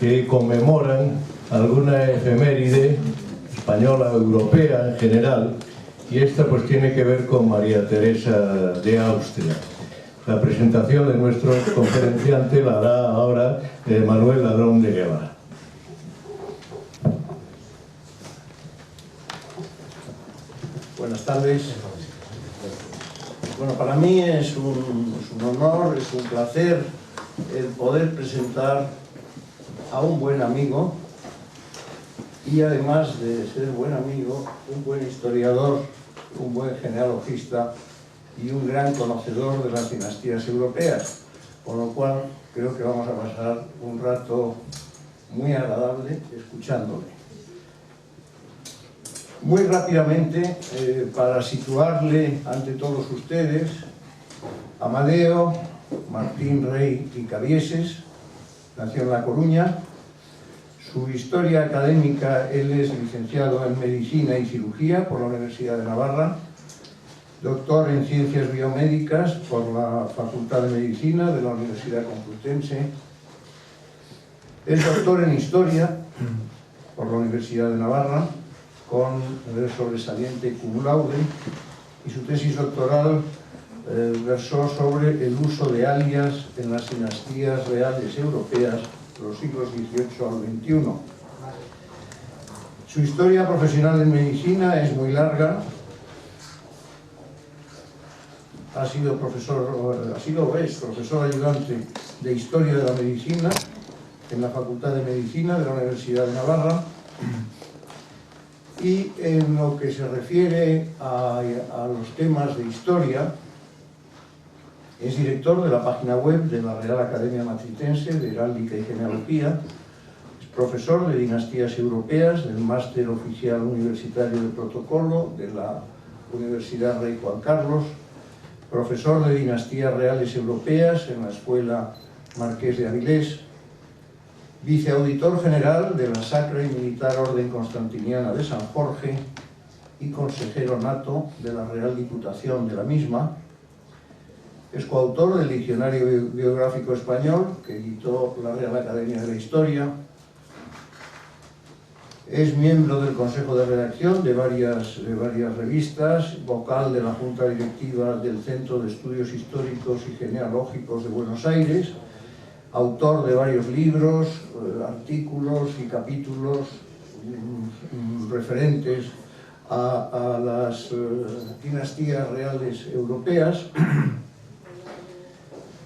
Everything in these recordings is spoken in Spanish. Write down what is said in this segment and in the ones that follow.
que conmemoran alguna efeméride española o europea en general, y esta pues tiene que ver con María Teresa de Austria. La presentación de nuestro conferenciante la hará ahora Manuel Ladrón de Guevara. Buenas tardes. Bueno, para mí es un honor, es un placer el poder presentar a un buen amigo y, además de ser buen amigo, un buen historiador, un buen genealogista y un gran conocedor de las dinastías europeas, con lo cual creo que vamos a pasar un rato muy agradable escuchándole. Muy rápidamente, para situarle ante todos ustedes, Amadeo Martín Rey y Cabieses nació en La Coruña. Su historia académica: él es licenciado en Medicina y Cirugía por la Universidad de Navarra, doctor en Ciencias Biomédicas por la Facultad de Medicina de la Universidad Complutense, es doctor en Historia por la Universidad de Navarra, con sobresaliente cum laude, y su tesis doctoral versó sobre el uso de alias en las dinastías reales europeas de los siglos XVIII al XXI. Su historia profesional en medicina es muy larga. Ha sido profesor ayudante de Historia de la Medicina en la Facultad de Medicina de la Universidad de Navarra. Y en lo que se refiere a los temas de historia, es director de la página web de la Real Academia Matritense de Heráldica y Genealogía, es profesor de dinastías europeas del Máster Oficial Universitario de Protocolo de la Universidad Rey Juan Carlos, profesor de dinastías reales europeas en la Escuela Marqués de Avilés, viceauditor general de la Sacra y Militar Orden Constantiniana de San Jorge y consejero nato de la Real Diputación de la misma. Es coautor del Diccionario Biográfico Español, que editó la Real Academia de la Historia. Es miembro del Consejo de Redacción de varias revistas, vocal de la Junta Directiva del Centro de Estudios Históricos y Genealógicos de Buenos Aires, autor de varios libros, artículos y capítulos referentes a las dinastías reales europeas.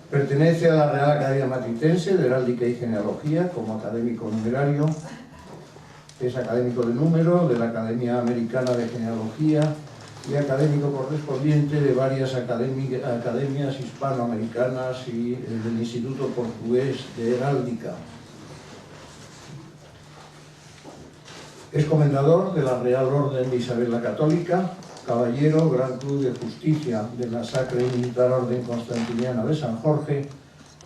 Pertenece a la Real Academia Matritense de Heráldica y Genealogía como académico numerario. Es académico de número de la Academia Americana de Genealogía y académico correspondiente de varias academias hispanoamericanas y del Instituto Portugués de Heráldica. Es comendador de la Real Orden de Isabel la Católica, caballero Gran Cruz de Justicia de la Sacra y Militar Orden Constantiniana de San Jorge,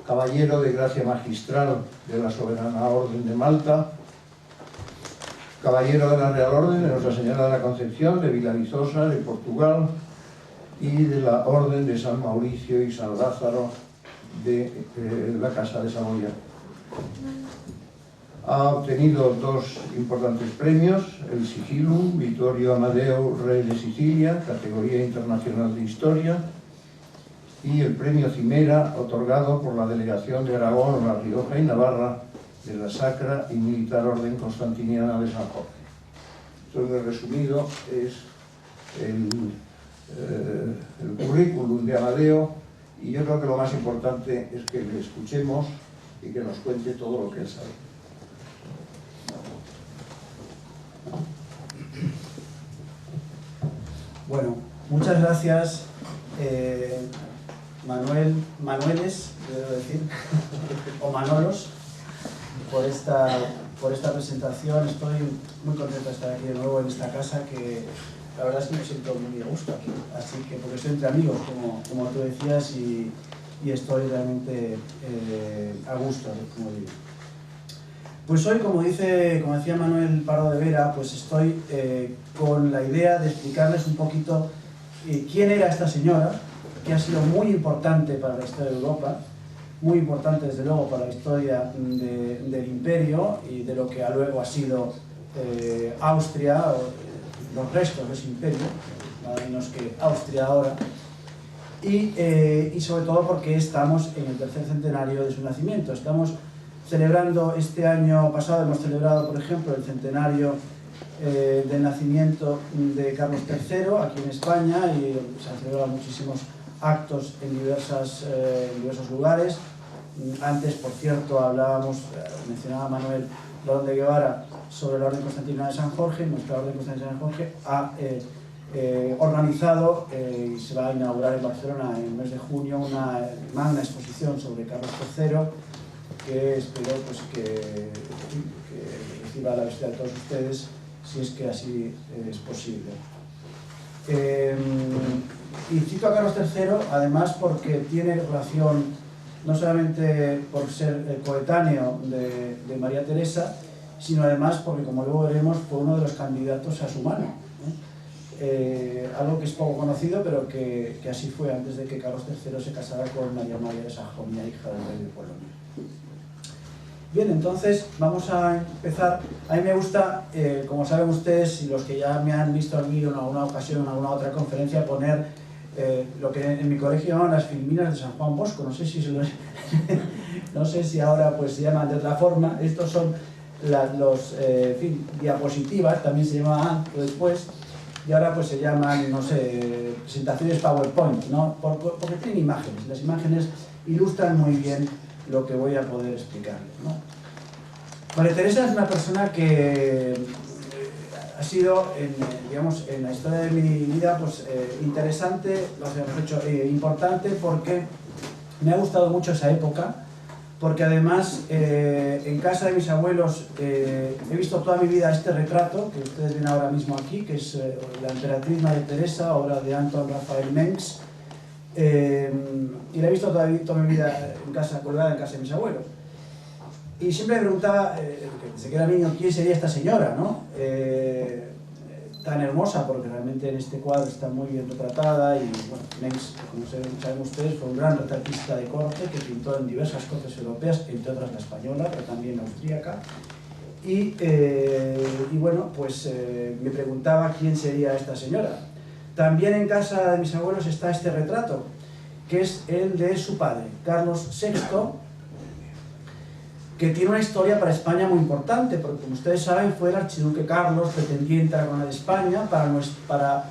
caballero de Gracia Magistral de la Soberana Orden de Malta, caballero de la Real Orden de Nuestra Señora de la Concepción de Vilavizosa, de Portugal, y de la Orden de San Mauricio y San Lázaro de la Casa de Saboya. Ha obtenido dos importantes premios: el Sigillum Vittorio Amadeo Rey de Sicilia, categoría internacional de historia, y el premio Cimera, otorgado por la Delegación de Aragón, La Rioja y Navarra de la Sacra y Militar Orden Constantiniana de San Jorge. Esto, en resumido, es el currículum de Amadeo, y yo creo que lo más importante es que le escuchemos y que nos cuente todo lo que él sabe. Bueno, muchas gracias, Manueles, debo decir, o Manolos, por esta presentación. Estoy muy contento de estar aquí de nuevo en esta casa, que la verdad es que me siento muy a gusto aquí, así que, porque estoy entre amigos, como tú decías, y estoy realmente a gusto, como digo. Pues hoy, como decía Manuel Pardo de Vera, pues estoy con la idea de explicarles un poquito quién era esta señora, que ha sido muy importante para la historia de Europa, muy importante desde luego para la historia del imperio y de lo que luego ha sido Austria, los restos de ese imperio, nada menos que Austria ahora, y sobre todo porque estamos en el tercer centenario de su nacimiento. Estamos celebrando este año pasado, hemos celebrado por ejemplo el centenario del nacimiento de Carlos III aquí en España, y se han celebrado muchísimos actos en diversos lugares. Antes, por cierto, mencionaba Manuel Lorón de Guevara sobre la Orden Constantina de San Jorge. Nuestra Orden Constantina de San Jorge ha organizado y se va a inaugurar en Barcelona en el mes de junio una magna exposición sobre Carlos III, que espero pues, que reciba la visita de todos ustedes, si es que así es posible. Y cito a Carlos III además porque tiene relación no solamente por ser coetáneo de María Teresa, sino además porque, como luego veremos, fue uno de los candidatos a su mano. Algo que es poco conocido, pero que así fue antes de que Carlos III se casara con María de Sajonia, hija del rey de Polonia. Bien, entonces vamos a empezar. A mí me gusta, como saben ustedes y los que ya me han visto aquí en alguna ocasión, en alguna otra conferencia, poner lo que en mi colegio llaman las filminas de San Juan Bosco. No sé si no sé si ahora pues se llaman de otra forma. Estos son diapositivas, también se llamaban después, y ahora pues se llaman, no sé, presentaciones PowerPoint, ¿no? Porque tienen imágenes. Las imágenes ilustran muy bien lo que voy a poder explicarles, ¿no? María Teresa es una persona que ha sido, digamos, en la historia de mi vida, pues interesante, importante, porque me ha gustado mucho esa época, porque además en casa de mis abuelos he visto toda mi vida este retrato que ustedes ven ahora mismo aquí, que es la emperatriz María Teresa, obra de Anton Raphael Mengs, y la he visto toda mi vida colgada en casa de mis abuelos. Y siempre me preguntaba, desde que era niño, quién sería esta señora, ¿no? Tan hermosa, porque realmente en este cuadro está muy bien retratada. Y bueno, Mengs, como saben ustedes, fue un gran retratista de corte que pintó en diversas cortes europeas, entre otras la española, pero también la austríaca. Y bueno, pues me preguntaba quién sería esta señora. También en casa de mis abuelos está este retrato, que es el de su padre, Carlos VI, que tiene una historia para España muy importante, porque como ustedes saben fue el archiduque Carlos pretendiente a la corona de España para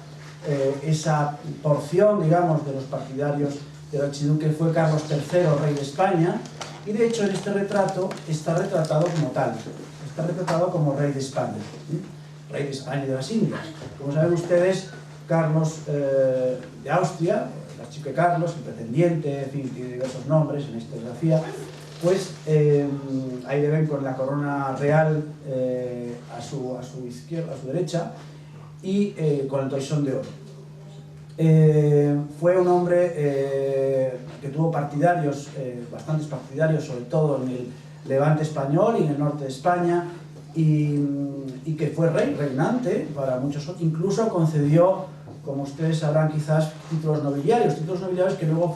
esa porción, digamos, de los partidarios del archiduque. Fue Carlos III, rey de España, y de hecho en este retrato está retratado como tal, está retratado como rey de España, rey de España y de las Indias. Como saben ustedes, Carlos de Austria, el archiduque Carlos, el pretendiente, en fin, tiene diversos nombres en la historiografía. Pues ahí le ven con la corona real a su izquierda, a su derecha, y con el toisón de oro. Fue un hombre que tuvo partidarios, bastantes partidarios, sobre todo en el levante español y en el norte de España, y que fue reinante para muchos otros. Incluso concedió, como ustedes sabrán quizás, títulos nobiliarios que luego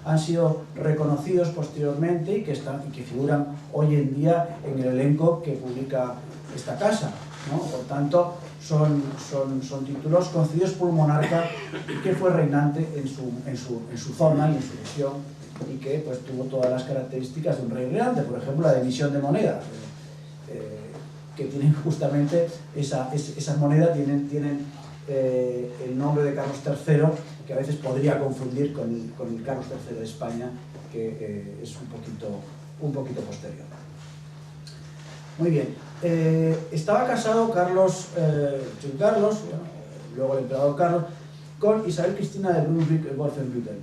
han sido reconocidos posteriormente y que figuran hoy en día en el elenco que publica esta casa, ¿no? Por tanto, son títulos concedidos por un monarca que fue reinante en su zona y en su región, y que pues tuvo todas las características de un rey reinante. Por ejemplo, la emisión de moneda, que tienen justamente esas monedas tienen el nombre de Carlos III, que a veces podría confundir con el Carlos III de España, que es un poquito posterior. Muy bien. Estaba casado luego el emperador Carlos, con Isabel Cristina de Brunswick-Wolfenbüttel.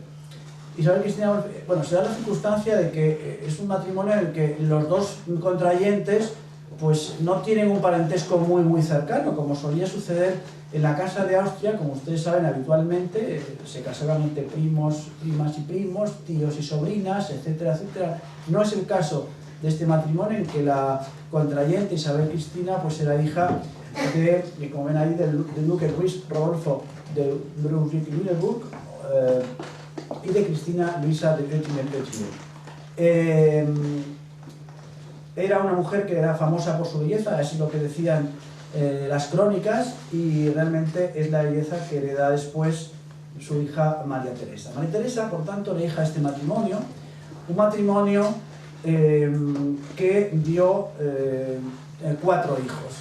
Isabel Cristina, bueno, se da la circunstancia de que es un matrimonio en el que los dos contrayentes pues no tienen un parentesco muy cercano, como solía suceder en la Casa de Austria. Como ustedes saben, habitualmente se casaban entre primas y primos, tíos y sobrinas, etcétera, etcétera. No es el caso de este matrimonio, en que la contrayente Isabel Cristina pues era hija como ven ahí, del duque Luis Rodolfo de Brunswick-Lüneburg y de Cristina Luisa de Oettingen-Oettingen. Era una mujer que era famosa por su belleza, así lo que decían las crónicas, y realmente es la belleza que hereda después su hija María Teresa. María Teresa, por tanto, era hija de este matrimonio, un matrimonio que dio 4 hijos.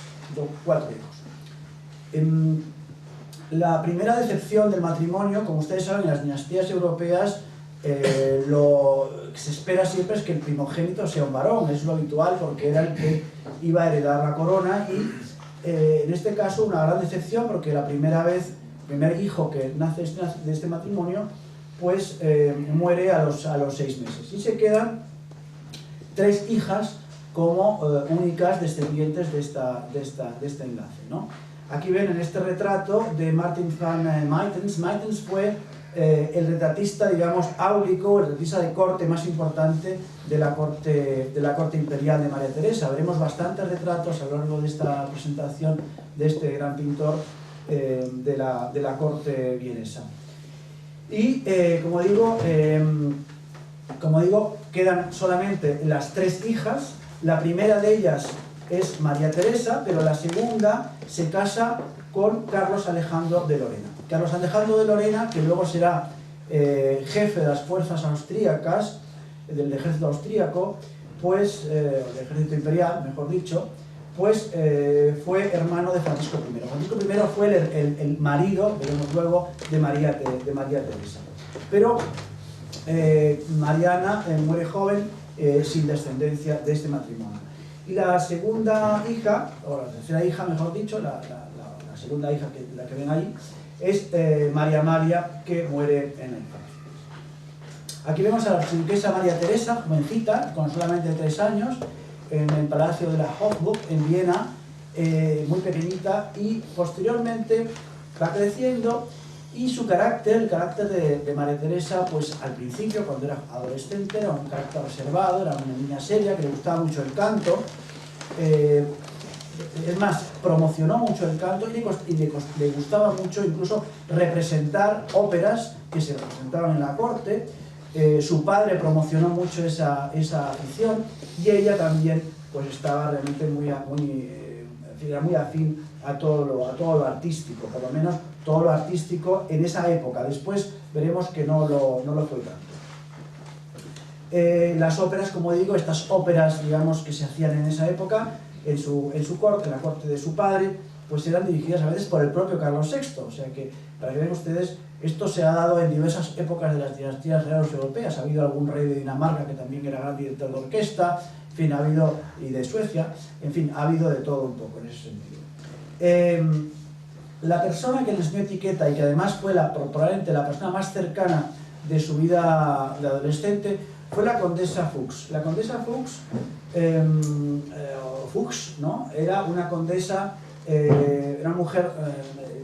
La primera decepción del matrimonio, como ustedes saben, en las dinastías europeas, lo que se espera siempre es que el primogénito sea un varón, es lo habitual porque era el que iba a heredar la corona, y en este caso una gran decepción porque el primer hijo que nace de este matrimonio, pues muere a los 6 meses, y se quedan 3 hijas como únicas descendientes de este enlace, ¿no? Aquí ven en este retrato de Martin van Maytens. Maytens fue el retratista, digamos, áulico, el retratista de corte más importante de la corte imperial de María Teresa. Veremos bastantes retratos a lo largo de esta presentación de este gran pintor de la corte vienesa. Y como digo, quedan solamente las 3 hijas. La primera de ellas es María Teresa, pero la segunda se casa con Carlos Alejandro de Lorena. Carlos Alejandro de Lorena, que luego será jefe de las fuerzas austríacas, del ejército austríaco, pues, del ejército imperial, mejor dicho, pues fue hermano de Francisco I. Francisco I fue el marido, veremos luego, de María Teresa. Pero Mariana muere joven, sin descendencia de este matrimonio. Y la segunda hija, o la tercera hija, mejor dicho, la segunda hija, la que ven ahí, es María María, que muere en la infancia. Aquí vemos a la archiduquesa María Teresa, jovencita, con solamente 3 años, en el Palacio de la Hofburg, en Viena, muy pequeñita, y posteriormente va creciendo, y su carácter, el carácter de María Teresa, pues al principio, cuando era adolescente, era un carácter reservado, era una niña seria, que le gustaba mucho el canto. Es más, promocionó mucho el canto y le gustaba mucho incluso representar óperas que se representaban en la corte. Su padre promocionó mucho esa afición, y ella también pues estaba realmente muy afín a todo lo artístico, por lo menos todo lo artístico en esa época. Después veremos que no lo fue tanto. Las óperas, como digo, estas óperas, digamos, que se hacían en esa época, en su corte, en la corte de su padre, pues eran dirigidas a veces por el propio Carlos VI. O sea que, para que vean ustedes, esto se ha dado en diversas épocas de las dinastías reales europeas. Ha habido algún rey de Dinamarca que también era gran director de orquesta, en fin, ha habido, y de Suecia, en fin, ha habido de todo un poco en ese sentido. La persona que le enseñó etiqueta, y que además fue probablemente la persona más cercana de su vida de adolescente, fue la condesa Fuchs. La condesa Fuchs, ¿no? Era una condesa, era una mujer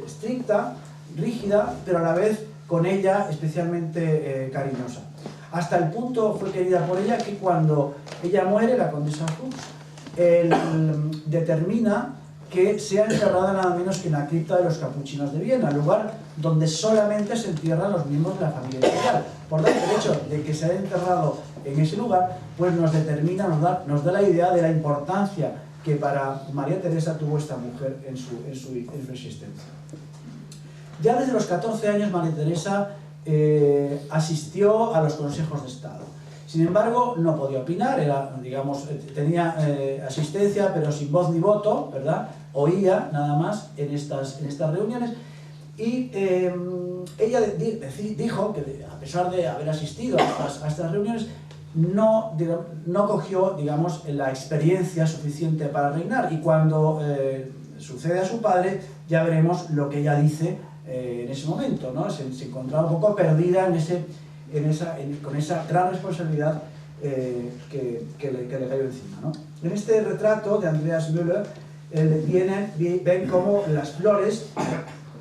estricta, rígida, pero a la vez con ella especialmente cariñosa. Hasta el punto fue querida por ella que cuando ella muere, la condesa Fuchs, él determina que sea enterrada nada menos que en la cripta de los capuchinos de Viena, lugar donde solamente se entierran los miembros de la familia imperial. Por tanto, el hecho de que se haya enterrado en ese lugar, pues nos da la idea de la importancia que para María Teresa tuvo esta mujer en su existencia. Ya desde los 14 años María Teresa asistió a los consejos de Estado. Sin embargo, no podía opinar, tenía asistencia, pero sin voz ni voto, ¿verdad? Oía nada más en estas reuniones, y ella dijo que, a pesar de haber asistido a estas reuniones, no cogió, digamos, la experiencia suficiente para reinar, y cuando sucede a su padre, ya veremos lo que ella dice en ese momento, ¿no? Se encontraba un poco perdida con esa gran responsabilidad que le cayó encima, ¿no? En este retrato de Andreas Müller ven cómo las flores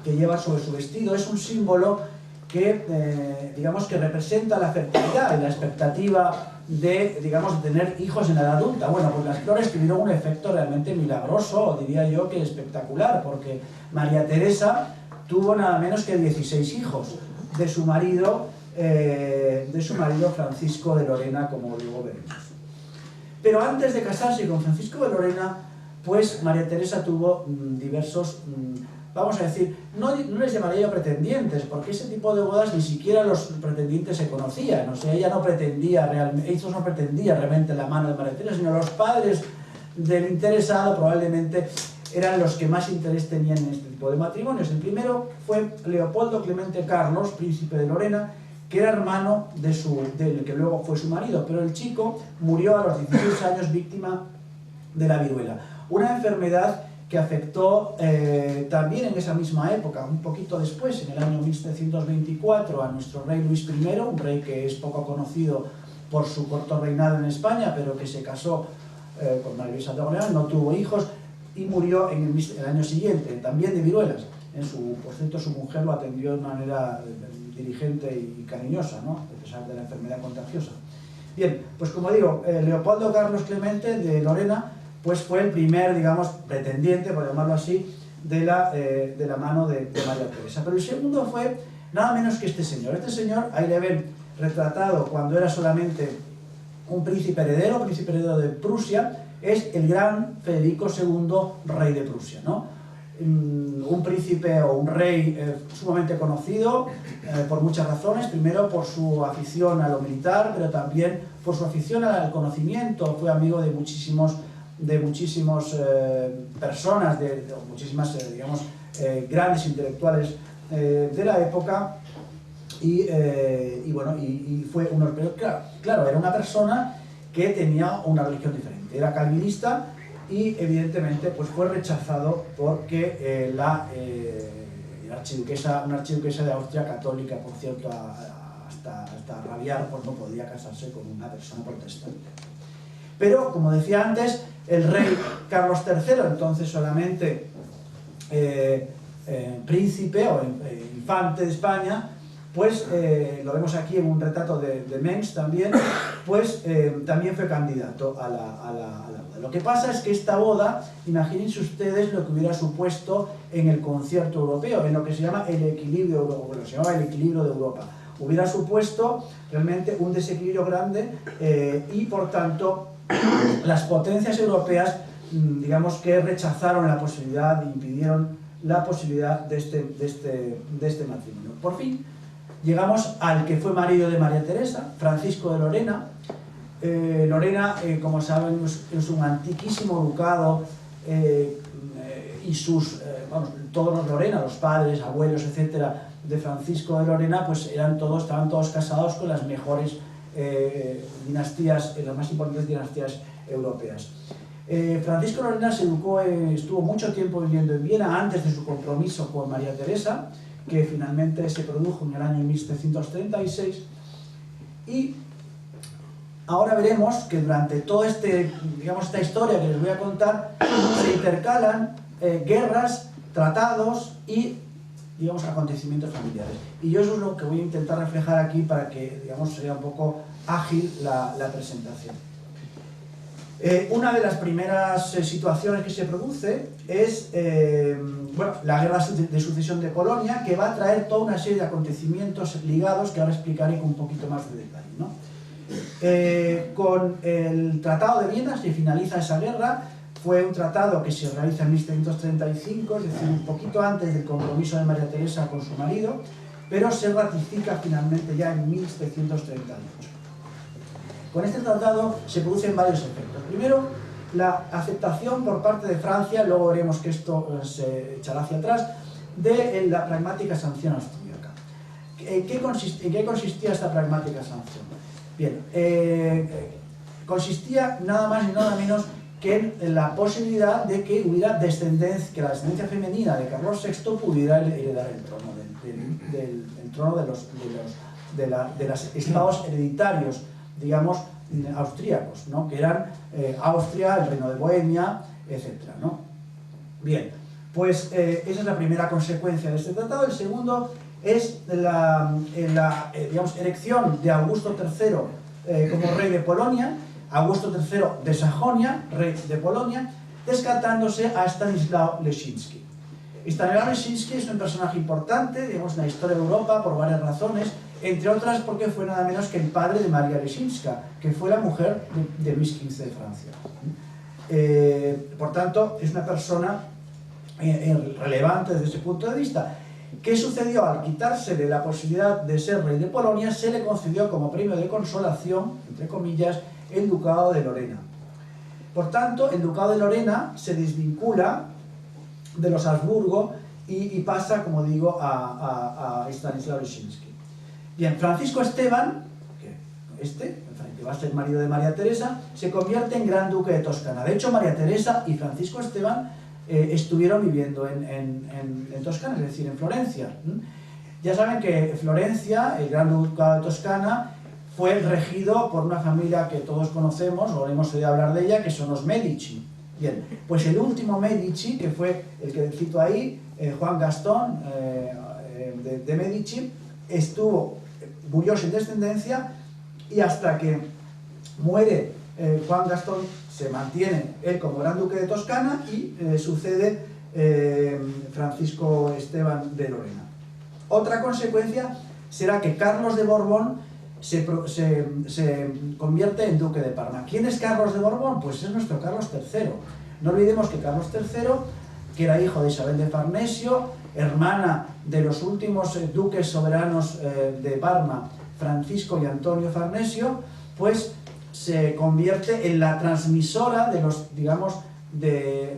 que lleva sobre su vestido es un símbolo que, digamos, que representa la fertilidad y la expectativa de, digamos, tener hijos en la edad adulta. Bueno, pues las flores tuvieron un efecto realmente milagroso, o diría yo que espectacular, porque María Teresa tuvo nada menos que 16 hijos de su marido de su marido Francisco de Lorena, como luego veremos. Pero antes de casarse con Francisco de Lorena, pues María Teresa tuvo diversos, vamos a decir, no les llamaría yo pretendientes, porque ese tipo de bodas ni siquiera los pretendientes se conocían. O sea, ella no pretendía realmente la mano de María Teresa, sino los padres del interesado probablemente eran los que más interés tenían en este tipo de matrimonios. El primero fue Leopoldo Clemente Carlos, príncipe de Lorena, que era hermano del que luego fue su marido, pero el chico murió a los 16 años víctima de la viruela, una enfermedad que afectó también en esa misma época, un poquito después, en el año 1724, a nuestro rey Luis I, un rey que es poco conocido por su corto reinado en España, pero que se casó con María Luisa de Orleans, no tuvo hijos y murió en el año siguiente, también de viruelas. Por cierto, su mujer lo atendió de una manera diligente y cariñosa, ¿no?, a pesar de la enfermedad contagiosa. Bien, pues como digo, Leopoldo Carlos Clemente de Lorena pues fue el primer, digamos, pretendiente, por llamarlo así, de la mano de María Teresa. Pero el segundo fue nada menos que este señor. Este señor, ahí le ven retratado cuando era solamente un príncipe heredero de Prusia, es el gran Federico II, rey de Prusia, ¿no? Un príncipe o un rey sumamente conocido por muchas razones. Primero por su afición a lo militar, pero también por su afición al conocimiento. Fue amigo de muchísimas personas, muchísimas digamos, grandes intelectuales de la época, y fue pero claro, era una persona que tenía una religión diferente, era calvinista, y evidentemente pues fue rechazado porque una archiduquesa de Austria, católica por cierto, hasta rabiar, pues no podía casarse con una persona protestante. Pero, como decía antes, el rey Carlos III, entonces solamente príncipe o infante de España, pues lo vemos aquí en un retrato de Mengs también, pues también fue candidato a la boda. Lo que pasa es que esta boda, imagínense ustedes lo que hubiera supuesto en el concierto europeo, en lo que se llama el equilibrio de Europa. Hubiera supuesto realmente un desequilibrio grande y por tanto las potencias europeas, digamos que rechazaron la posibilidad, impidieron la posibilidad de este matrimonio. Por fin llegamos al que fue marido de María Teresa, Francisco de Lorena. Lorena, como saben, es un antiquísimo ducado, y todos los Lorena, los padres, abuelos, etcétera, de Francisco de Lorena, pues estaban todos casados con las mejores dinastías, las más importantes dinastías europeas. Francisco de Lorena estuvo mucho tiempo viviendo en Viena antes de su compromiso con María Teresa, que finalmente se produjo en el año 1736, y ahora veremos que durante toda esta historia que les voy a contar se intercalan guerras, tratados y, digamos, acontecimientos familiares. Y yo eso es lo que voy a intentar reflejar aquí para que, digamos, sea un poco ágil la presentación. Una de las primeras situaciones que se produce es la guerra de sucesión de Polonia, que va a traer toda una serie de acontecimientos ligados que ahora explicaré con un poquito más de detalle, ¿no? Con el Tratado de Viena se finaliza esa guerra. Fue un tratado que se realiza en 1735, es decir, un poquito antes del compromiso de María Teresa con su marido, pero se ratifica finalmente ya en 1738. Con este tratado se producen varios efectos. Primero, la aceptación por parte de Francia, luego veremos que esto se echará hacia atrás, de la pragmática sanción austríaca. ¿En qué consistía esta pragmática sanción? Bien, consistía nada más y nada menos que en la posibilidad de que hubiera descendencia, que la descendencia femenina de Carlos VI pudiera heredar el trono, el trono de los estados hereditarios, digamos, austríacos, ¿no?, que eran Austria, el Reino de Bohemia, etc., ¿no? Bien, pues esa es la primera consecuencia de este tratado. El segundo es la digamos, elección de Augusto III como rey de Polonia, Augusto III de Sajonia, rey de Polonia, descartándose a Stanislaw Leszczyński. Stanislaw Leszczyński es un personaje importante, digamos, en la historia de Europa por varias razones. entre otras porque fue nada menos que el padre de María Leszczyńska, que fue la mujer de Luis XV de Francia. Por tanto, es una persona relevante desde ese punto de vista. ¿Qué sucedió? Al quitársele la posibilidad de ser rey de Polonia, se le concedió como premio de consolación, entre comillas, el ducado de Lorena. Por tanto, el ducado de Lorena se desvincula de los Habsburgo y pasa, como digo, a Stanislaw Leszczyński. Bien, Francisco Esteban, que va a ser marido de María Teresa, se convierte en gran duque de Toscana. De hecho, María Teresa y Francisco Esteban estuvieron viviendo en Toscana, es decir, en Florencia. Ya saben que Florencia, el gran ducado de Toscana, fue regido por una familia que todos conocemos, o hemos oído hablar de ella, que son los Medici. Bien, pues el último Medici, que fue el que cito ahí, Juan Gastón de Medici, murió sin descendencia, y hasta que muere Juan Gastón se mantiene él como gran duque de Toscana y sucede Francisco Esteban de Lorena. Otra consecuencia será que Carlos de Borbón se convierte en duque de Parma. ¿Quién es Carlos de Borbón? Pues es nuestro Carlos III. No olvidemos que Carlos III, que era hijo de Isabel de Farnesio, hermana de los últimos duques soberanos de Parma, Francisco y Antonio Farnesio, pues se convierte en la transmisora de los, de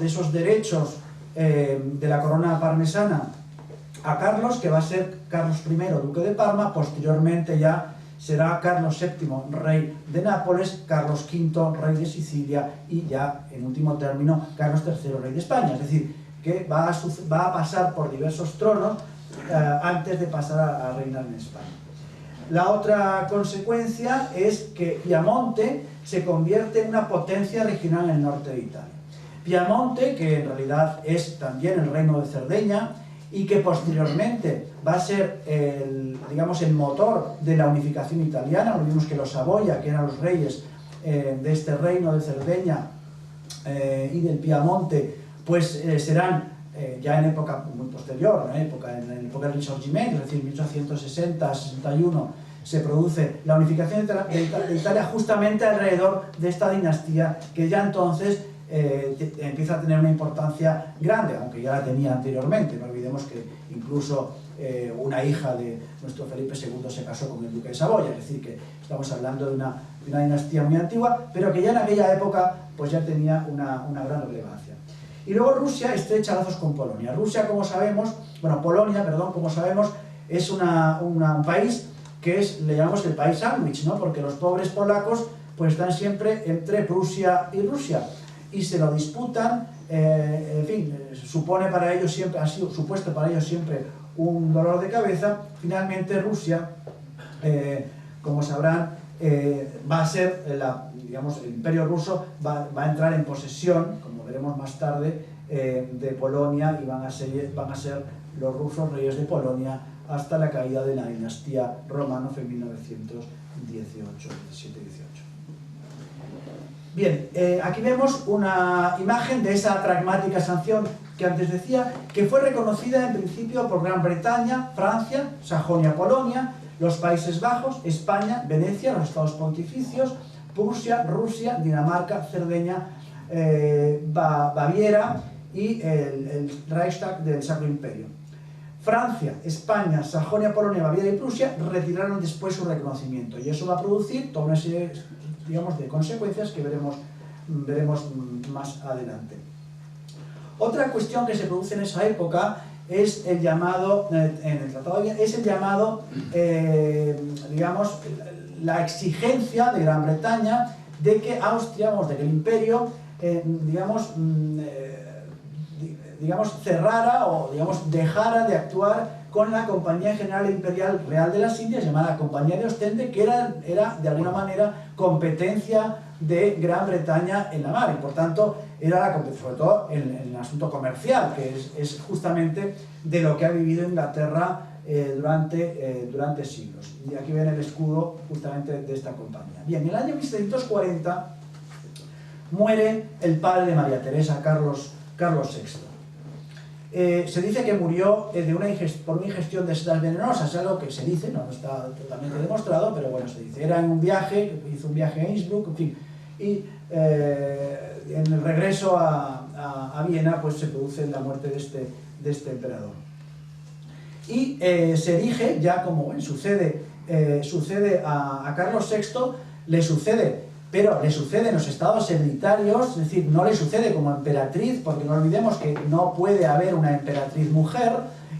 esos derechos de la corona parmesana a Carlos, que va a ser Carlos I, duque de Parma. Posteriormente ya será Carlos VII, rey de Nápoles, Carlos V, rey de Sicilia, y ya, en último término, Carlos III, rey de España. Es decir, que va a pasar por diversos tronos antes de pasar a reinar en España. La otra consecuencia es que Piamonte se convierte en una potencia regional en el norte de Italia. Piamonte, que en realidad es también el reino de Cerdeña, y que posteriormente va a ser el motor de la unificación italiana. Olvidemos que los Saboya, que eran los reyes de este reino de Cerdeña y del Piamonte, pues serán ya en época muy posterior, en época del Risorgimento, es decir, 1860-61, se produce la unificación de Italia justamente alrededor de esta dinastía, que ya entonces empieza a tener una importancia grande, aunque ya la tenía anteriormente. No olvidemos que incluso una hija de nuestro Felipe II se casó con el duque de Saboya, es decir, que estamos hablando de una dinastía muy antigua, pero que ya en aquella época pues ya tenía una gran relevancia. Y luego Rusia estrecha lazos con Polonia. Rusia, como sabemos, Polonia, perdón, como sabemos, es un país que le llamamos el país sándwich, ¿no? Porque los pobres polacos pues están siempre entre Prusia y Rusia, y se lo disputan. En fin, supone para ellos siempre, ha sido supuesto para ellos siempre un dolor de cabeza. Finalmente Rusia, como sabrán, va a ser, el imperio ruso va a entrar en posesión, como veremos más tarde, de Polonia, y van a ser los rusos reyes de Polonia hasta la caída de la dinastía Románov en 1918, 17-18. Bien, aquí vemos una imagen de esa pragmática sanción que antes decía, que fue reconocida en principio por Gran Bretaña, Francia, Sajonia-Polonia, los Países Bajos, España, Venecia, los Estados Pontificios, Prusia, Rusia, Dinamarca, Cerdeña, Baviera y el Reichstag del Sacro Imperio. Francia, España, Sajonia, Polonia, Baviera y Prusia retiraron después su reconocimiento, y eso va a producir toda una serie, de consecuencias que veremos más adelante. Otra cuestión que se produce en esa época es el llamado, en el Tratado de Viena, es el llamado, la exigencia de Gran Bretaña de que Austria, de que el imperio, cerrara o dejara de actuar con la Compañía General Imperial Real de las Indias, llamada Compañía de Ostende, que era de alguna manera competencia de Gran Bretaña en la mar, y por tanto era la competencia, sobre todo en el asunto comercial, que es justamente de lo que ha vivido Inglaterra durante siglos. Y aquí ven el escudo justamente de esta compañía. Bien, en el año 1740 muere el padre de María Teresa, Carlos VI. Se dice que murió por una ingestión de setas venenosas, es algo que se dice, no está totalmente demostrado, pero bueno, se dice. Era en un viaje, hizo un viaje a Innsbruck, en fin, y en el regreso a Viena pues se produce la muerte de este emperador. Y se erige, ya como bueno, sucede a Carlos VI, le sucede, pero le sucede en los estados hereditarios, es decir, no le sucede como emperatriz, porque no olvidemos que no puede haber una emperatriz mujer,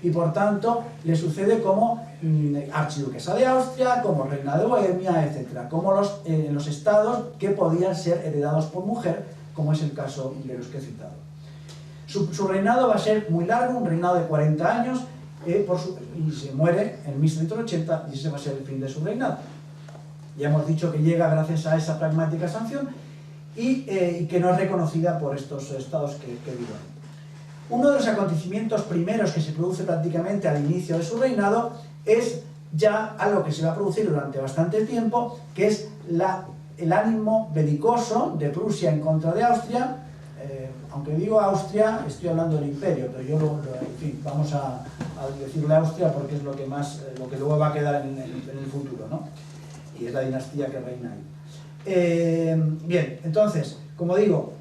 y por tanto le sucede como archiduquesa de Austria, como reina de Bohemia, etc., como en los estados que podían ser heredados por mujer, como es el caso de los que he citado. Su reinado va a ser muy largo, un reinado de 40 años, y se muere en 1780, y ese va a ser el fin de su reinado. Ya hemos dicho que llega gracias a esa pragmática sanción y que no es reconocida por estos estados que viven. Uno de los acontecimientos primeros que se produce prácticamente al inicio de su reinado es ya algo que se va a producir durante bastante tiempo, que es el ánimo belicoso de Prusia en contra de Austria. Aunque digo Austria, estoy hablando del imperio, pero yo en fin, vamos a decirle Austria porque es lo que luego va a quedar en el futuro, ¿no? Y es la dinastía que reina ahí. Bien, entonces, como digo,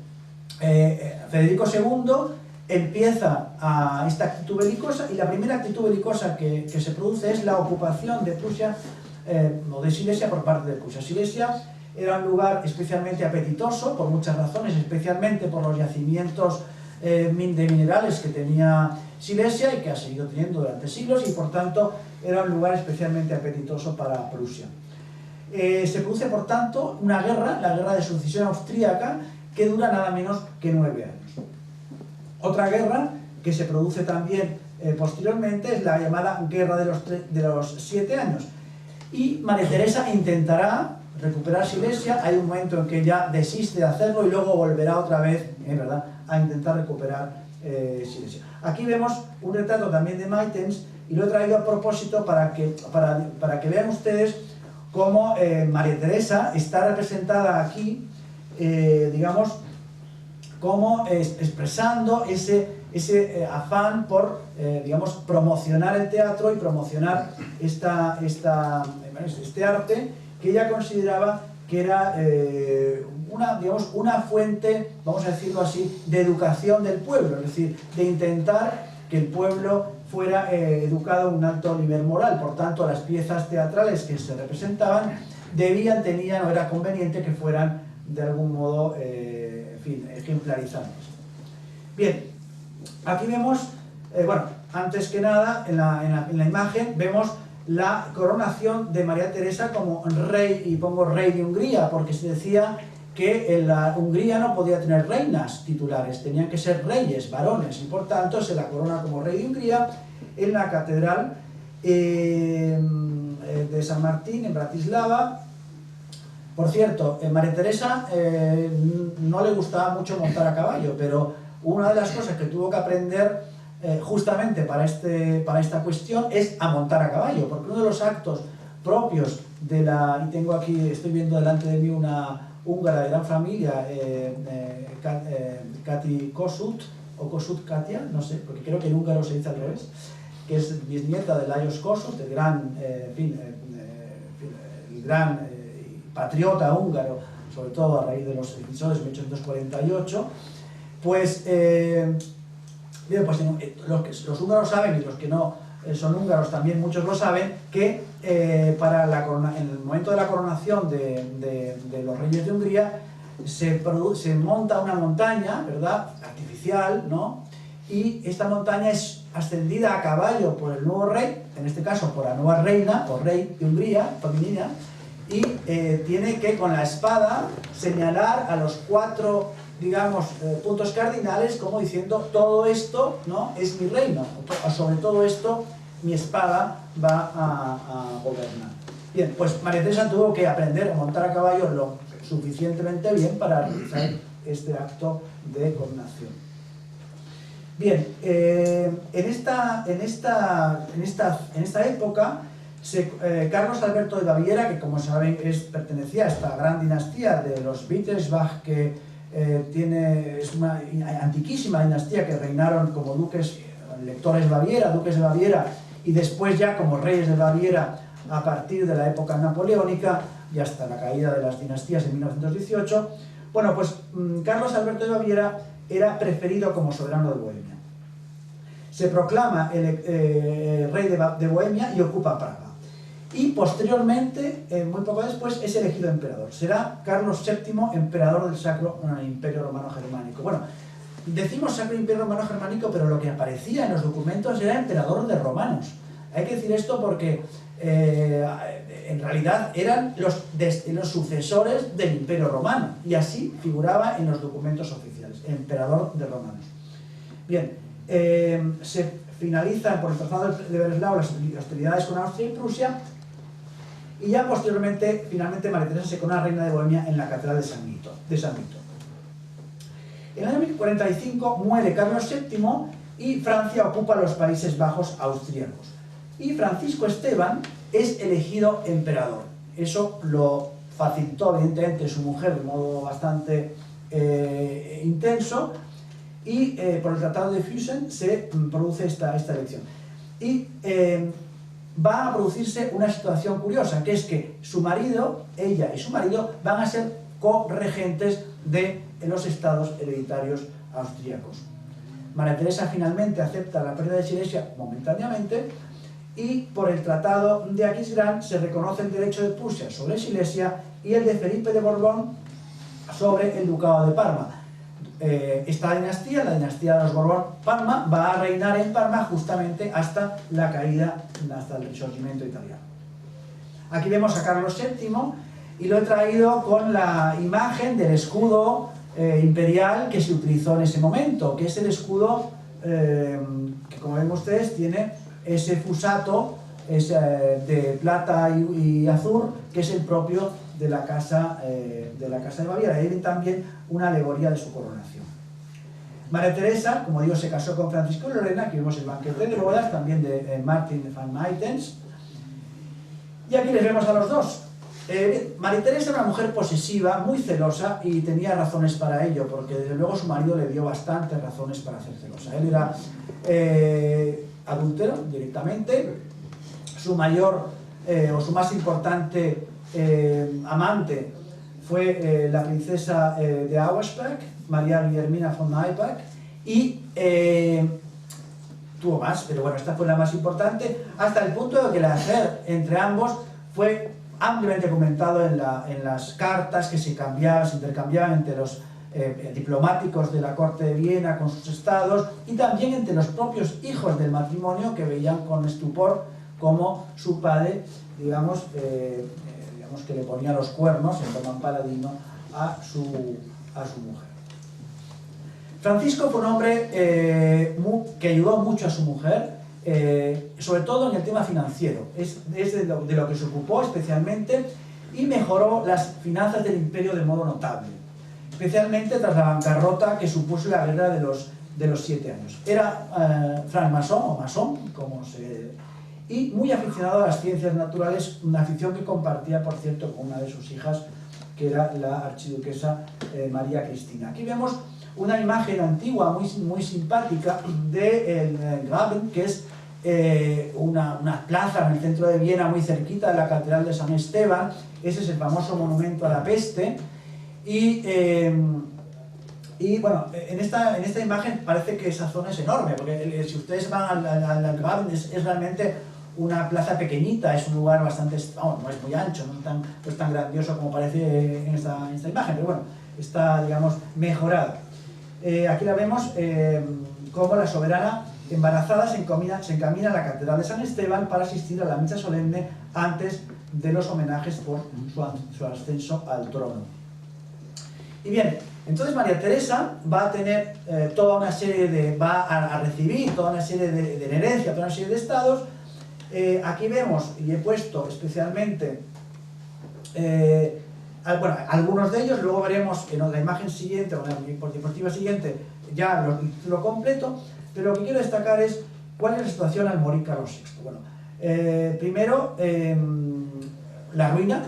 Federico II empieza a esta actitud belicosa, y la primera actitud belicosa que se produce es la ocupación de Prusia, o de Silesia, por parte de Prusia. Silesia era un lugar especialmente apetitoso por muchas razones, especialmente por los yacimientos de minerales que tenía Silesia y que ha seguido teniendo durante siglos, y por tanto era un lugar especialmente apetitoso para Prusia. Se produce, por tanto, una guerra, la guerra de sucesión austríaca, que dura nada menos que 9 años. Otra guerra que se produce también posteriormente es la llamada Guerra de los 7 años. Y María Teresa intentará recuperar Silesia. Hay un momento en que ya desiste de hacerlo y luego volverá otra vez, ¿verdad?, a intentar recuperar Silesia. Aquí vemos un retrato también de Maytens, y lo he traído a propósito para que vean ustedes cómo María Teresa está representada aquí, digamos, como expresando ese afán por, digamos, promocionar el teatro y promocionar este arte que ella consideraba que era una fuente, vamos a decirlo así, de educación del pueblo, es decir, de intentar que el pueblo fuera educado a un alto nivel moral. Por tanto, las piezas teatrales que se representaban tenían o era conveniente que fueran de algún modo, en fin, ejemplarizantes. Bien, aquí vemos, bueno, antes que nada, en la imagen vemos la coronación de María Teresa como rey, y pongo rey de Hungría, porque se decía que la Hungría no podía tener reinas titulares, tenían que ser reyes, varones, y por tanto se la corona como rey de Hungría en la catedral de San Martín, en Bratislava. Por cierto, María Teresa no le gustaba mucho montar a caballo, pero una de las cosas que tuvo que aprender justamente para esta cuestión es a montar a caballo, porque uno de los actos propios de y tengo aquí, estoy viendo delante de mí una húngara de gran familia, Kati Kossuth, o Kossuth Katia, no sé, porque creo que en húngaro se dice al revés, que es bisnieta de Lajos Kossuth, el gran, el gran patriota húngaro, sobre todo a raíz de los episodios de 1848, pues, bien, pues los húngaros saben, y los que no son húngaros también muchos lo saben, que en el momento de la coronación de los reyes de Hungría se monta una montaña, ¿verdad?, artificial, ¿no?, y esta montaña es ascendida a caballo por el nuevo rey, en este caso por la nueva reina o rey de Hungría, femenina, y tiene que con la espada señalar a los 4, digamos, puntos cardinales, como diciendo: todo esto, ¿no?, es mi reino, sobre todo esto mi espada va a gobernar. Bien, pues María Teresa tuvo que aprender a montar a caballo lo suficientemente bien para realizar este acto de coronación. Bien, en esta época, Carlos Alberto de Baviera, que como saben pertenecía a esta gran dinastía de los Wittelsbach, que es una antiquísima dinastía que reinaron como duques lectores de Baviera, duques de Baviera, y después ya como reyes de Baviera a partir de la época napoleónica y hasta la caída de las dinastías en 1918. Bueno, pues Carlos Alberto de Baviera era preferido como soberano de Bohemia. Se proclama rey de Bohemia y ocupa Praga. Y posteriormente, muy poco después, es elegido emperador. Será Carlos VII emperador del Sacro Imperio Romano Germánico. Bueno, decimos Sacro Imperio Romano Germánico, pero lo que aparecía en los documentos era emperador de romanos. Hay que decir esto porque en realidad eran los sucesores del Imperio Romano, y así figuraba en los documentos oficiales, emperador de romanos. Bien, se finalizan por el Tratado de Breslau las hostilidades con Austria y Prusia, y ya posteriormente, finalmente, María Teresa se corona reina de Bohemia en la Catedral de San Vito. En el año 1045 muere Carlos VII y Francia ocupa los Países Bajos austríacos. Y Francisco Esteban es elegido emperador. Eso lo facilitó evidentemente su mujer de modo bastante intenso, y por el Tratado de Füssen se produce esta elección. Y va a producirse una situación curiosa, que es que su marido, ella y su marido, van a ser corregentes de los estados hereditarios austríacos. María Teresa finalmente acepta la pérdida de Silesia momentáneamente, y por el Tratado de Aquisgrán se reconoce el derecho de Prusia sobre Silesia y el de Felipe de Borbón sobre el Ducado de Parma. Esta dinastía, la dinastía de los Borbón-Parma, va a reinar en Parma justamente hasta la caída, hasta el Risorgimento italiano. Aquí vemos a Carlos VII, y lo he traído con la imagen del escudo imperial que se utilizó en ese momento, que es el escudo que, como ven ustedes, tiene ese fusato de plata y azur, que es el propio de la casa de Baviera. Y también una alegoría de su coronación. María Teresa, como digo, se casó con Francisco y Lorena. Aquí vemos el banquete de bodas, también de Martin van Maytens. Y aquí les vemos a los dos. María Teresa era una mujer posesiva, muy celosa, y tenía razones para ello, porque desde luego su marido le dio bastantes razones para ser celosa. Él era adúltero directamente. Su mayor o su más importante amante fue la princesa de Auersperg, María Guillermina von Neipperg, y tuvo más, pero bueno, esta fue la más importante, hasta el punto de que el hacer entre ambos fue ampliamente comentado en las cartas que se intercambiaban entre los diplomáticos de la corte de Viena con sus estados, y también entre los propios hijos del matrimonio, que veían con estupor como su padre, digamos que le ponía los cuernos en Román Paladino a su mujer. Francisco fue un hombre que ayudó mucho a su mujer, sobre todo en el tema financiero. Es de lo que se ocupó especialmente, y mejoró las finanzas del imperio de modo notable, especialmente tras la bancarrota que supuso la guerra de los 7 años. Era francmasón o masón, y muy aficionado a las ciencias naturales, una afición que compartía, por cierto, con una de sus hijas, que era la archiduquesa María Cristina. Aquí vemos una imagen antigua muy simpática de Graben, que es una plaza en el centro de Viena, muy cerquita de la Catedral de San Esteban. Ese es el famoso monumento a la peste. Y bueno, en esta imagen parece que esa zona es enorme, porque si ustedes van al Graben es realmente una plaza pequeñita, es un lugar bastante, no es muy ancho, no es tan grandioso como parece en esta imagen, pero bueno, está, digamos, mejorado. Aquí la vemos como la soberana embarazada se encamina a la Catedral de San Esteban para asistir a la misa solemne antes de los homenajes por su ascenso al trono. Y bien, entonces María Teresa va a tener toda una serie va a recibir toda una serie de herencia, toda una serie de estados. Aquí vemos, y he puesto especialmente algunos de ellos, luego veremos en la imagen siguiente o en la diapositiva siguiente ya el título completo, pero lo que quiero destacar es cuál es la situación al morir Carlos VI. Bueno, primero, la ruina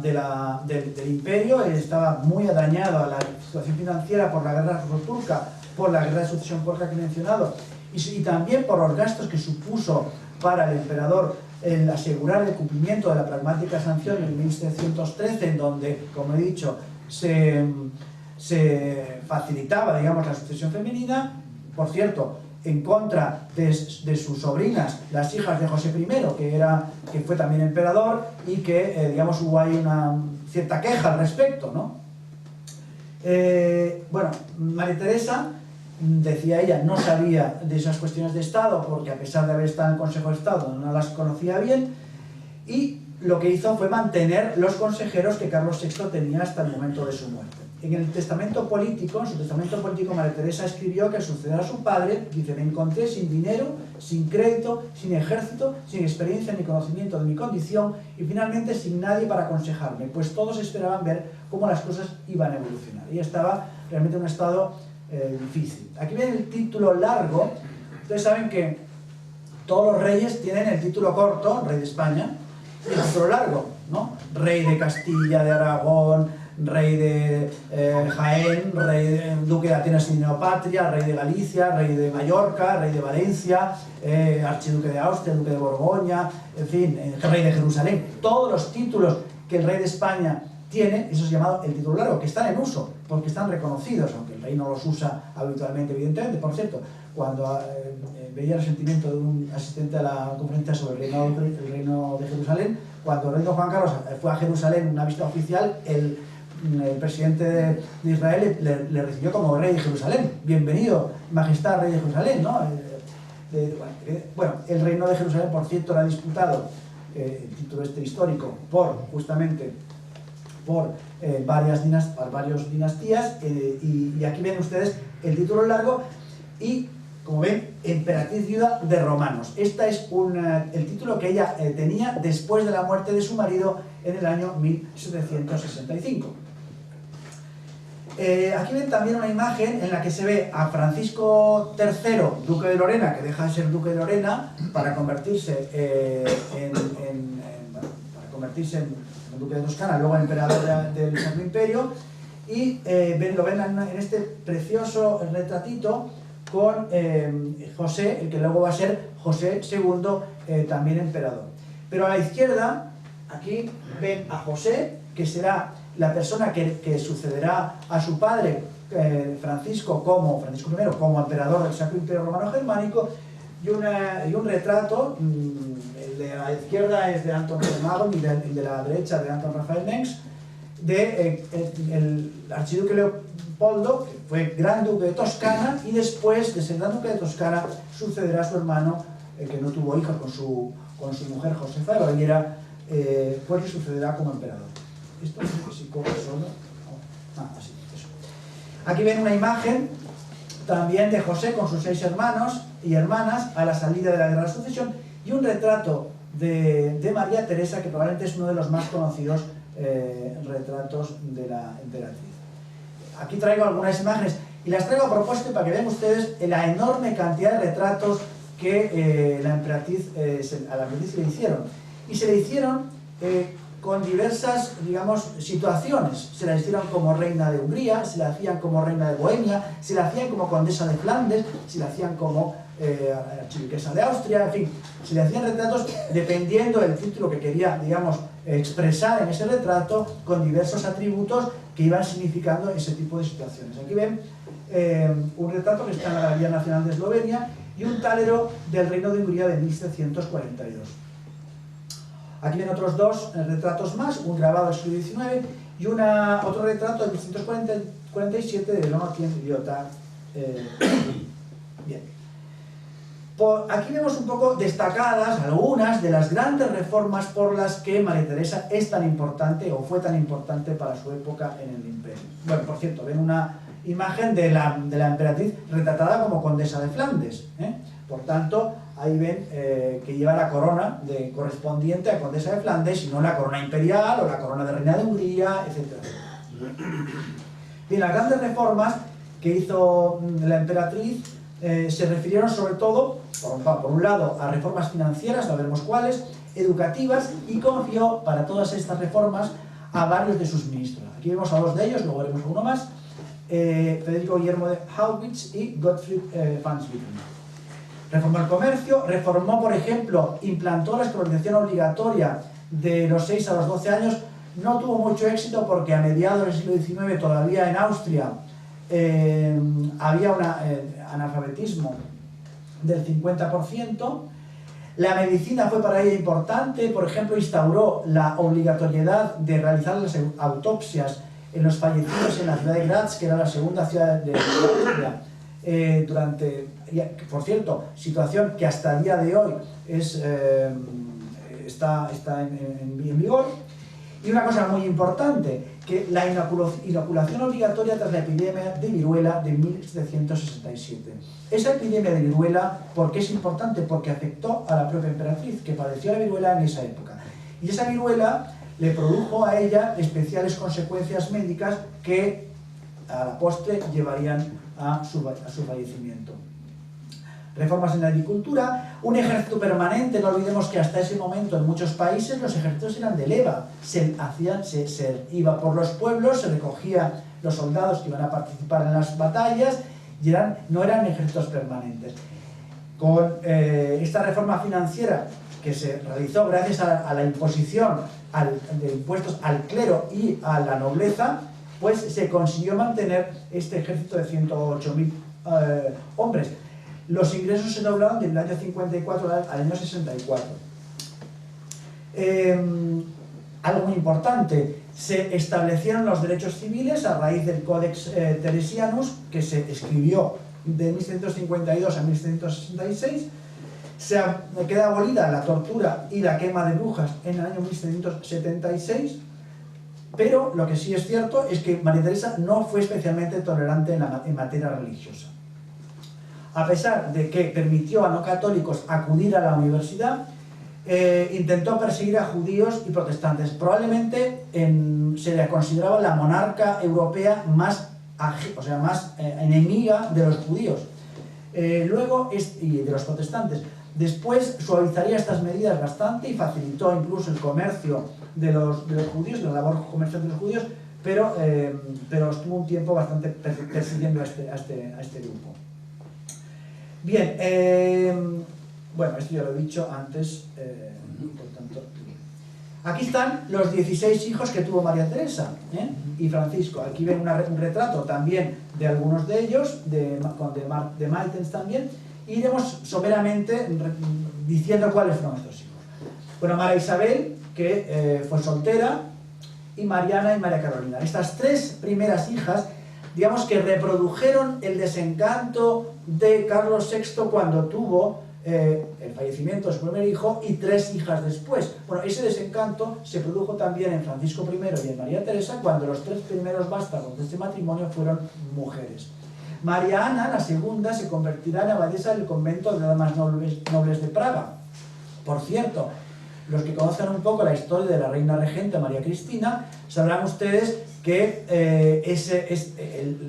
del imperio, estaba muy dañado a la situación financiera por la guerra ruso-turca, por la guerra de sucesión polca que he mencionado, y también por los gastos que supuso para el emperador el asegurar el cumplimiento de la pragmática sanción en 1713, en donde, como he dicho, se facilitaba, digamos, la sucesión femenina, por cierto, en contra de sus sobrinas, las hijas de José I, que fue también emperador, y que, digamos, hubo ahí una cierta queja al respecto, ¿no? Bueno, María Teresa, decía ella, no sabía de esas cuestiones de Estado, porque a pesar de haber estado en el Consejo de Estado no las conocía bien, y lo que hizo fue mantener los consejeros que Carlos VI tenía hasta el momento de su muerte. En el testamento político, en su testamento político, María Teresa escribió que al suceder a su padre, dice: me encontré sin dinero, sin crédito, sin ejército, sin experiencia ni conocimiento de mi condición, y finalmente sin nadie para aconsejarme, pues todos esperaban ver cómo las cosas iban a evolucionar. Ella estaba realmente en un estado difícil. Aquí viene el título largo. Ustedes saben que todos los reyes tienen el título corto, rey de España, y el título largo, ¿no? Rey de Castilla, de Aragón, rey de Jaén, duque de Atenas y Neopatria, rey de Galicia, rey de Mallorca, rey de Valencia, archiduque de Austria, duque de Borgoña, en fin, rey de Jerusalén. Todos los títulos que el rey de España tiene, eso es llamado el título largo, que están en uso, porque están reconocidos, aunque el rey no los usa habitualmente, evidentemente. Por cierto, cuando veía el sentimiento de un asistente a la conferencia sobre el reino de Jerusalén, cuando el rey don Juan Carlos fue a Jerusalén en una visita oficial, el presidente de Israel le recibió como rey de Jerusalén. Bienvenido, majestad, rey de Jerusalén, ¿no? Bueno, el reino de Jerusalén, por cierto, era disputado, el título histórico, justamente por varias dinastías, y aquí ven ustedes el título largo, y como ven, emperatriz viuda de romanos. Este es el título que ella tenía después de la muerte de su marido en el año 1765. Aquí ven también una imagen en la que se ve a Francisco III, duque de Lorena, que deja de ser duque de Lorena para convertirse en duque de Toscana, luego emperador del Sacro Imperio, y lo ven en este precioso retratito con José, el que luego va a ser José II, también emperador. Pero a la izquierda, aquí ven a José, que será la persona que sucederá a su padre Francisco I como emperador del Sacro Imperio Romano Germánico, y un retrato, el de la izquierda es de Anton Remagon y el de la derecha de Anton Raphael Mengs, el archiduque Leopoldo, que fue gran duque de Toscana, y después de ser gran duque de Toscana sucederá a su hermano, que no tuvo hijos con su mujer Josefa de Baviera, pues le sucederá como emperador. Esto no sé si coge solo. Así, eso. Aquí ven una imagen también de José con sus 6 hermanos y hermanas a la salida de la guerra de sucesión, y un retrato de María Teresa, que probablemente es uno de los más conocidos retratos de la emperatriz. Aquí traigo algunas imágenes, y las traigo a propósito para que vean ustedes la enorme cantidad de retratos que a la emperatriz se le hicieron. Y se le hicieron con diversas, digamos, situaciones. Se la hicieron como reina de Hungría, se la hacían como reina de Bohemia, se la hacían como condesa de Flandes, se la hacían como archiduquesa de Austria, en fin, se le hacían retratos dependiendo del título que quería, digamos, expresar en ese retrato, con diversos atributos que iban significando ese tipo de situaciones. Aquí ven un retrato que está en la Galería Nacional de Eslovenia y un talero del Reino de Hungría de 1742. Aquí ven otros 2 retratos más, un grabado del siglo XIX y otro retrato de 1747 de Donatien Idiota. Bien. Aquí vemos un poco destacadas algunas de las grandes reformas por las que María Teresa es tan importante, o fue tan importante para su época en el imperio. Bueno, por cierto, ven una imagen de la emperatriz retratada como condesa de Flandes, Por tanto, ahí ven que lleva la corona correspondiente a condesa de Flandes, y no la corona imperial o la corona de reina de Hungría, etc. Bien, las grandes reformas que hizo la emperatriz se refirieron sobre todo, por un lado, a reformas financieras, no veremos cuáles, educativas, y confió para todas estas reformas a varios de sus ministros. Aquí vemos a 2 de ellos, luego veremos a uno más. Federico Guillermo de Haugwitz y Gottfried van Swieten. Reformó el comercio, reformó, por ejemplo, implantó la escolarización obligatoria de los 6 a los 12 años. No tuvo mucho éxito porque a mediados del siglo XIX todavía en Austria había un analfabetismo del 50%. La medicina fue para ella importante, por ejemplo, instauró la obligatoriedad de realizar las autopsias en los fallecidos en la ciudad de Graz, que era la segunda ciudad de Austria, por cierto, situación que hasta el día de hoy está en vigor. Y una cosa muy importante, que la inoculación obligatoria tras la epidemia de viruela de 1767. Esa epidemia de viruela, ¿por qué es importante? Porque afectó a la propia emperatriz, que padeció la viruela en esa época. Y esa viruela le produjo a ella especiales consecuencias médicas que a la postre llevarían a su fallecimiento. Reformas en la agricultura, un ejército permanente. No olvidemos que hasta ese momento en muchos países los ejércitos eran de leva, se iba por los pueblos, se recogía los soldados que iban a participar en las batallas y no eran ejércitos permanentes. Con esta reforma financiera que se realizó gracias a la imposición de impuestos al clero y a la nobleza, pues se consiguió mantener este ejército de 108.000 hombres. Los ingresos se doblaron del año 54 al año 64. Algo muy importante, se establecieron los derechos civiles a raíz del Codex Teresianus, que se escribió de 1752 a 1766. Se queda abolida la tortura y la quema de brujas en el año 1776. Pero lo que sí es cierto es que María Teresa no fue especialmente tolerante en materia religiosa. A pesar de que permitió a no católicos acudir a la universidad, intentó perseguir a judíos y protestantes. Probablemente se le consideraba la monarca europea más enemiga de los judíos y de los protestantes. Después suavizaría estas medidas bastante y facilitó incluso el comercio de los judíos, la labor comercial de los judíos, pero estuvo un tiempo bastante persiguiendo a este grupo. Bien, bueno, esto ya lo he dicho antes, por tanto. Aquí están los 16 hijos que tuvo María Teresa y Francisco. Aquí ven un retrato también de algunos de ellos, de Maitens también, y iremos someramente diciendo cuáles fueron estos hijos. Bueno, María Isabel, que fue soltera, y Mariana y María Carolina. Estas tres primeras hijas, digamos que reprodujeron el desencanto de Carlos VI cuando tuvo el fallecimiento de su primer hijo y tres hijas después. Bueno, ese desencanto se produjo también en Francisco I y en María Teresa cuando los tres primeros vástagos de este matrimonio fueron mujeres. María Ana, la segunda, se convertirá en abadesa del convento de damas nobles de Praga. Por cierto, los que conozcan un poco la historia de la reina regente María Cristina, sabrán ustedes que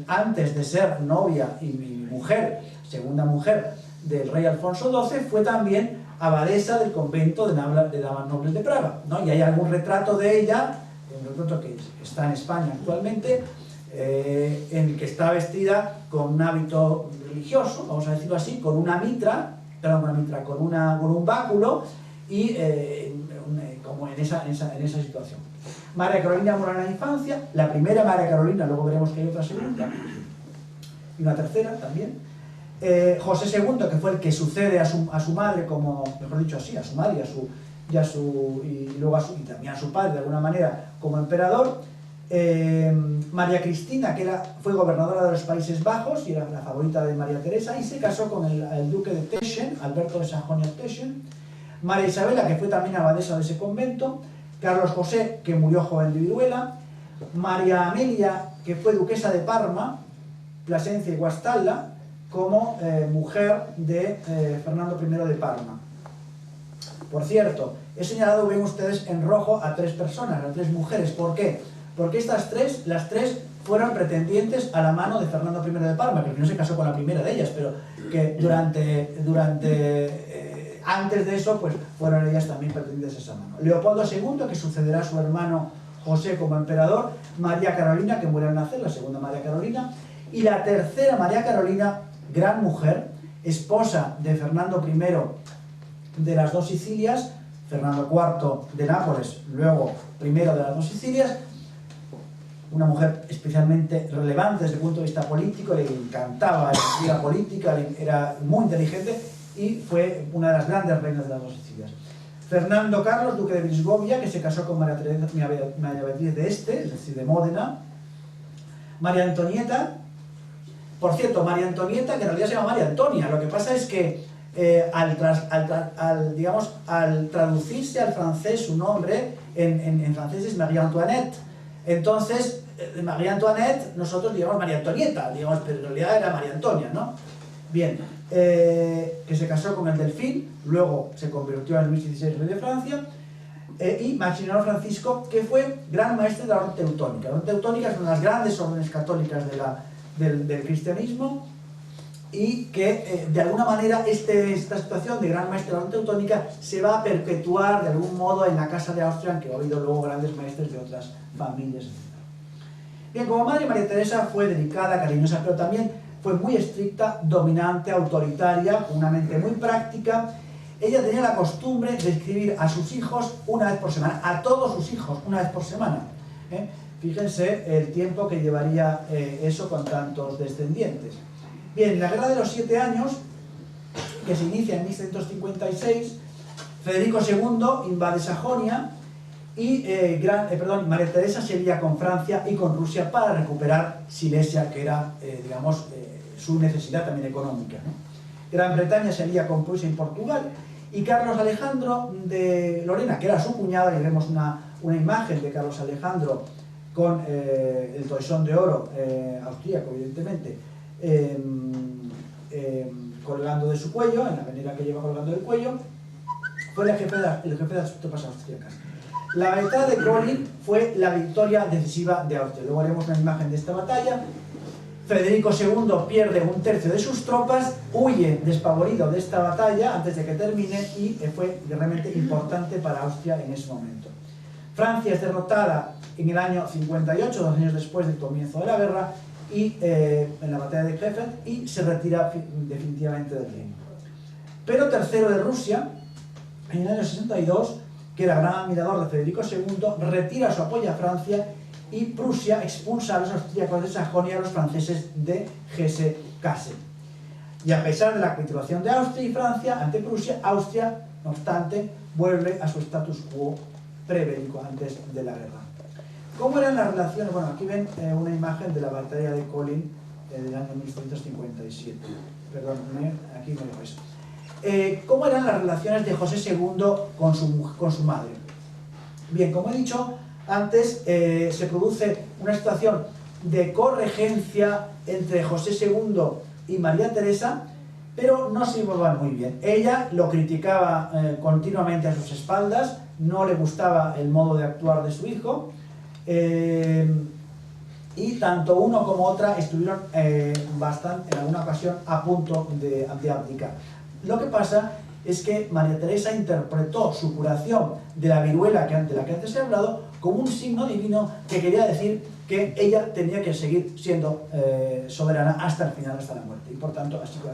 antes de ser novia y mujer, segunda mujer del rey Alfonso XII, fue también abadesa del convento de damas nobles de Praga, ¿no? Y hay algún retrato de ella, un retrato que está en España actualmente, en el que está vestida con un hábito religioso, vamos a decirlo así, con una mitra, con un báculo y como en esa situación. María Carolina murió en la infancia, la primera María Carolina, luego veremos que hay otra segunda y una tercera también. José II, que fue el que sucede a su madre, como, mejor dicho así, a su madre y también a su padre de alguna manera como emperador. María Cristina, que fue gobernadora de los Países Bajos y era la favorita de María Teresa, y se casó con el duque de Teschen, Alberto de Sajonia-Teschen. María Isabela, que fue también abadesa de ese convento. Carlos José, que murió joven de viruela. María Amelia, que fue duquesa de Parma, Plasencia y Guastalla, como mujer de Fernando I de Parma. Por cierto, he señalado, ven ustedes en rojo, a tres personas, a tres mujeres. ¿Por qué? Porque las tres fueron pretendientes a la mano de Fernando I de Parma, que no se casó con la primera de ellas, pero que antes de eso, pues fueron ellas también pretendientes a esa mano. Leopoldo II, que sucederá a su hermano José como emperador. María Carolina, que muere al nacer, la segunda María Carolina. y la tercera, María Carolina, gran mujer, esposa de Fernando I de las dos Sicilias, Fernando IV de Nápoles, luego primero de las dos Sicilias, una mujer especialmente relevante desde el punto de vista político, le encantaba la política, era muy inteligente y fue una de las grandes reinas de las dos Sicilias. Fernando Carlos, duque de Brisgovia, que se casó con María Beatriz de Este, es decir, de Módena. María Antonieta, por cierto, María Antonieta, que en realidad se llama María Antonia, lo que pasa es que al traducirse al francés su nombre, en francés es María Antoinette. Entonces, María Antoinette, nosotros digamos María Antonieta, digamos, pero en realidad era María Antonia, ¿no? Bien, que se casó con el Delfín, luego se convirtió en Luis XVI, rey de Francia, y Maximiliano Francisco, que fue gran maestre de la orden teutónica. La orden teutónica es una de las grandes órdenes católicas del cristianismo, y que de alguna manera esta situación de gran maestre de la orden teutónica se va a perpetuar de algún modo en la Casa de Austria, en que ha habido luego grandes maestres de otras familias, etc. Bien, como madre, María Teresa fue delicada, cariñosa, pero también fue muy estricta, dominante, autoritaria, con una mente muy práctica. Ella tenía la costumbre de escribir a sus hijos una vez por semana, a todos sus hijos una vez por semana. Fíjense el tiempo que llevaría eso con tantos descendientes. Bien, la Guerra de los 7 Años, que se inicia en 1756, Federico II invade Sajonia y María Teresa se lía con Francia y con Rusia para recuperar Silesia, que era, su necesidad también económica, ¿no? Gran Bretaña se lía con Prusia y Portugal, y Carlos Alejandro de Lorena, que era su cuñado, y vemos una imagen de Carlos Alejandro con el toisón de oro austríaco, evidentemente, colgando de su cuello, en la venera que lleva colgando del cuello, fue el jefe de las tropas austríacas. La batalla de Kolin fue la victoria decisiva de Austria. Luego haremos una imagen de esta batalla. Federico II pierde un tercio de sus tropas, huye despavorido de esta batalla antes de que termine, y fue realmente importante para Austria en ese momento. Francia es derrotada en el año 58, 2 años después del comienzo de la guerra, y en la batalla de Krefeld, y se retira definitivamente del reino. Pero III de Rusia, en el año 62, que era gran admirador de Federico II, retira su apoyo a Francia, y Prusia expulsa a los austríacos de Sajonia y a los franceses de Hesse-Kassel. Y a pesar de la capitulación de Austria y Francia ante Prusia, Austria, no obstante, vuelve a su status quo prebélico antes de la guerra. ¿Cómo eran las relaciones? Bueno, aquí ven una imagen de la batalla de Kolin del año 1757. Perdón, aquí me lo ves. ¿Cómo eran las relaciones de José II con su madre? Bien, como he dicho antes, se produce una situación de corregencia entre José II y María Teresa, pero no se llevaban muy bien. Ella lo criticaba continuamente a sus espaldas, no le gustaba el modo de actuar de su hijo, y tanto uno como otra estuvieron en alguna ocasión a punto de abdicar. Lo que pasa es que María Teresa interpretó su curación de la viruela de la que antes he hablado como un signo divino que quería decir que ella tenía que seguir siendo soberana hasta el final, hasta la muerte, y por tanto así fue.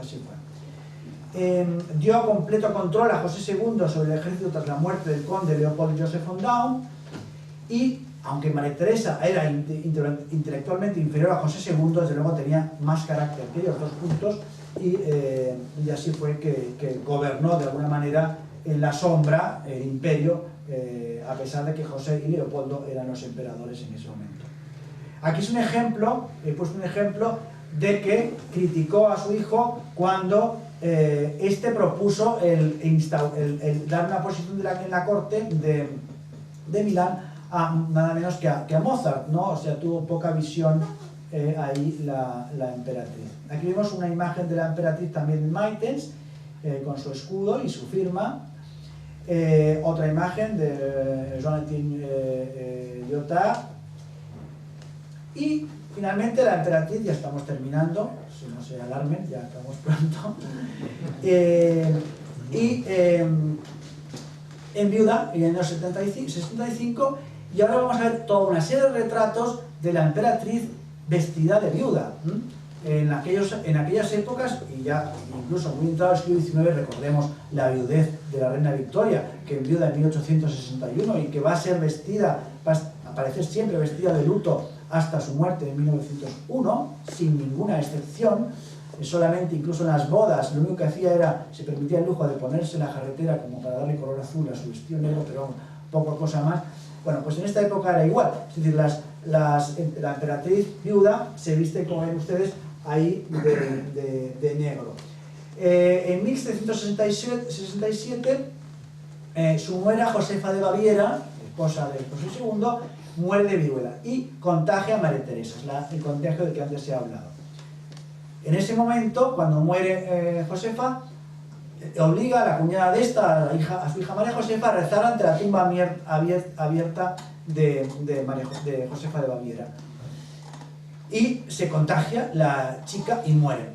Dio completo control a José II sobre el ejército tras la muerte del conde Leopold Joseph von Daun, y aunque María Teresa era intelectualmente inferior a José II, desde luego tenía más carácter que ellos dos juntos, y así fue que gobernó de alguna manera en la sombra el imperio, a pesar de que José y Leopoldo eran los emperadores en ese momento. Aquí es un ejemplo, he puesto un ejemplo de que criticó a su hijo cuando este propuso el dar una posición en la corte de Milán a nada menos que a Mozart, ¿no? O sea, tuvo poca visión ahí la emperatriz. Aquí vemos una imagen de la emperatriz también en Maitens, con su escudo y su firma. Otra imagen de Jonathan Lyotard. Y finalmente la emperatriz, ya estamos terminando, si no se alarmen, ya estamos pronto, enviuda en el año 65, y ahora vamos a ver toda una serie de retratos de la emperatriz vestida de viuda. en aquellas épocas, y ya incluso muy entrado el siglo XIX, recordemos la viudez de la reina Victoria, que enviuda en 1861 y que va a ser vestida, va a aparecer siempre vestida de luto hasta su muerte en 1901, sin ninguna excepción. Solamente, incluso en las bodas, lo único que hacía era, se permitía el lujo de ponerse la jarretera como para darle color azul a su vestido negro, pero poco cosa más. Bueno, pues en esta época era igual, es decir, la emperatriz viuda se viste, como ven ustedes, ahí de negro. En 1767, su nuera Josefa de Baviera, esposa de José II, muere de viruela y contagia a María Teresa, el contagio del que antes se ha hablado. En ese momento, cuando muere Josefa, obliga a la cuñada de esta, a su hija María Josefa, a rezar ante la tumba abierta de Josefa de Baviera. Y se contagia la chica y muere.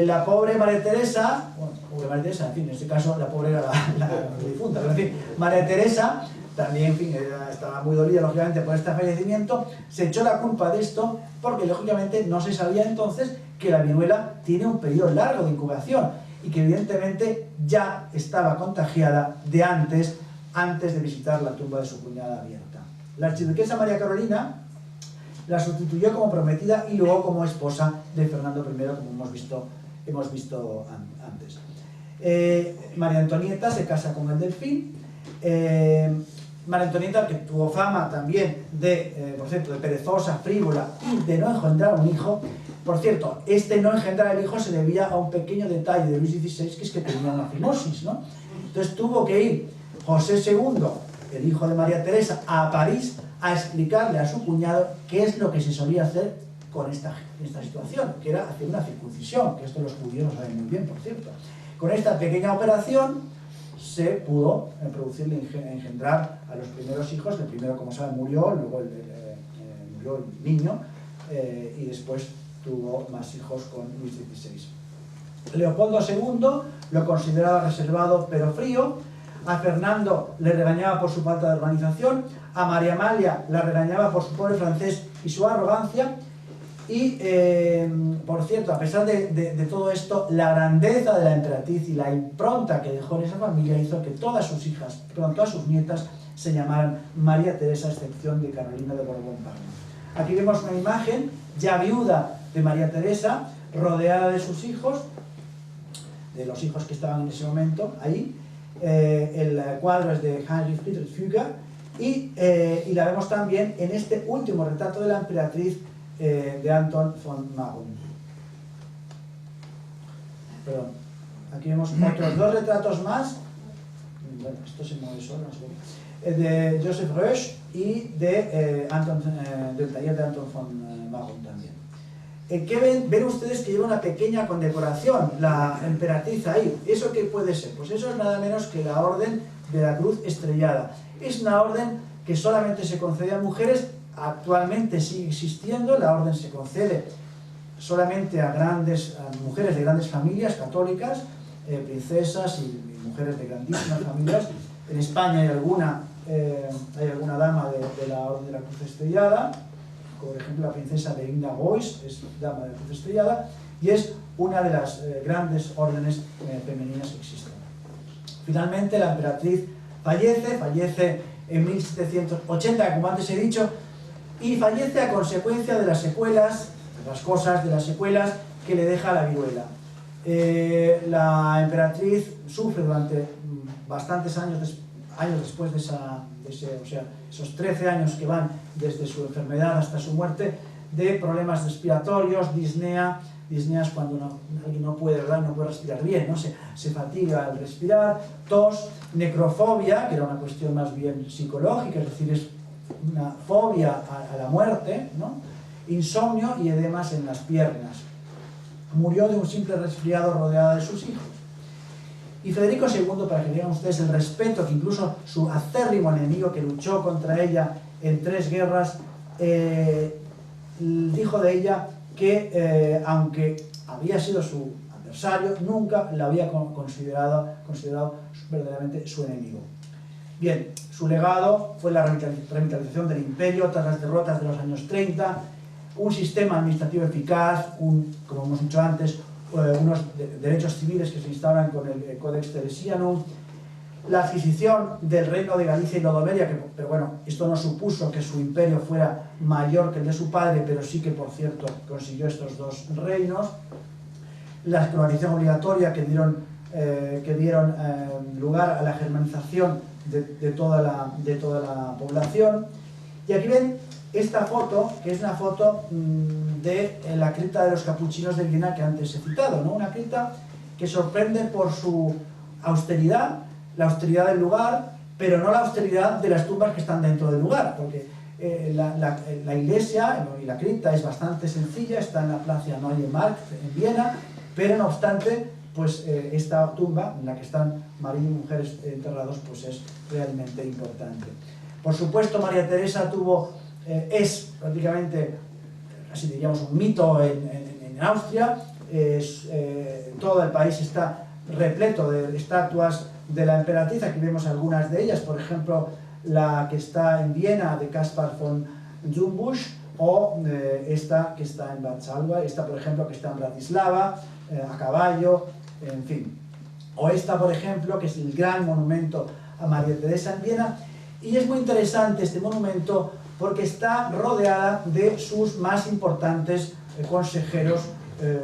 La pobre María Teresa, bueno, pobre María Teresa, en fin, en este caso la pobre era la difunta, pero en fin, María Teresa también, en fin, estaba muy dolida, lógicamente, por este fallecimiento, se echó la culpa de esto, porque lógicamente no se sabía entonces que la viruela tiene un periodo largo de incubación y que evidentemente ya estaba contagiada de antes de visitar la tumba de su cuñada abierta. La archiduquesa María Carolina la sustituyó como prometida y luego como esposa de Fernando I, como hemos visto antes. María Antonieta se casa con el Delfín. María Antonieta, que tuvo fama también por cierto, de perezosa, frívola y de no engendrar un hijo. Por cierto, este no engendrar el hijo se debía a un pequeño detalle de Luis XVI, que es que tenía una fimosis, ¿no? Entonces tuvo que ir José II, el hijo de María Teresa, a París a explicarle a su cuñado qué es lo que se solía hacer con esta situación, que era hacer una circuncisión, que esto los judíos lo saben muy bien, por cierto. Con esta pequeña operación se pudo producirle engendrar a los primeros hijos. El primero, como saben, murió, luego murió el niño, y después tuvo más hijos con Luis XVI. Leopoldo II lo consideraba reservado pero frío. A Fernando le regañaba por su falta de organización. A María Amalia la regañaba por su pobre francés y su arrogancia. Y, por cierto, a pesar de todo esto, la grandeza de la emperatriz y la impronta que dejó en esa familia hizo que todas sus hijas, perdón, todas sus nietas, se llamaran María Teresa, a excepción de Carolina de Borbón-Parma. Aquí vemos una imagen ya viuda de María Teresa, rodeada de sus hijos, de los hijos que estaban en ese momento ahí. El cuadro es de Heinrich Friedrich Füger y la vemos también en este último retrato de la emperatriz de Anton von Marum. Perdón, aquí vemos otros dos retratos más. Bueno, esto se mueve solo, no sé. De Joseph Rösch y del taller de Anton von Marum también. ¿Qué ven ustedes que lleva una pequeña condecoración, la emperatriz ahí? ¿Eso qué puede ser? Pues eso es nada menos que la Orden de la Cruz Estrellada. Es una orden que solamente se concede a mujeres, actualmente sigue existiendo. La orden se concede solamente a mujeres de grandes familias católicas, princesas y mujeres de grandísimas familias. En España hay alguna dama de la Orden de la Cruz Estrellada. Por ejemplo, la princesa Belinda Boyce es dama de la Cruz Estrellada y es una de las grandes órdenes femeninas que existen. Finalmente, la emperatriz fallece en 1780, como antes he dicho, y fallece a consecuencia de las secuelas, que le deja la viruela. La emperatriz sufre durante bastantes años después de esos 13 años que van desde su enfermedad hasta su muerte, de problemas respiratorios, disnea. Disnea es cuando alguien no puede respirar bien, ¿no? Se fatiga al respirar, tos, necrofobia, que era una cuestión más bien psicológica, es decir, es una fobia a la muerte, ¿no? Insomnio y edemas en las piernas. Murió de un simple resfriado rodeada de sus hijos. Y Federico II, para que vean ustedes el respeto que incluso su acérrimo enemigo que luchó contra ella en 3 guerras, dijo de ella que aunque había sido su adversario, nunca la había considerado verdaderamente su enemigo. Bien, su legado fue la revitalización del imperio tras las derrotas de los años 30, un sistema administrativo eficaz, como hemos dicho antes, unos derechos civiles que se instauran con el Codex Teresianum, la adquisición del reino de Galicia y Lodomeria, pero bueno, esto no supuso que su imperio fuera mayor que el de su padre, pero sí que, por cierto, consiguió estos dos reinos, la escolarización obligatoria que dieron lugar a la germanización de toda la población. Y aquí ven esta foto, que es una foto de la cripta de los capuchinos de Viena que antes he citado, ¿no? Una cripta que sorprende por su austeridad, la austeridad del lugar, pero no la austeridad de las tumbas que están dentro del lugar, porque la iglesia y la cripta es bastante sencilla, está en la Plaza Neue Markt en Viena, pero no obstante, pues esta tumba en la que están marido y mujeres enterrados, pues es realmente importante. Por supuesto, María Teresa es prácticamente, así diríamos, un mito en Austria. Todo el país está repleto de estatuas de la emperatriz. Aquí vemos algunas de ellas, por ejemplo, la que está en Viena de Caspar von Zumbusch, o esta que está en Batsalva, esta por ejemplo que está en Bratislava, a caballo, en fin. O esta por ejemplo, que es el gran monumento a María Teresa en Viena, y es muy interesante este monumento porque está rodeada de sus más importantes consejeros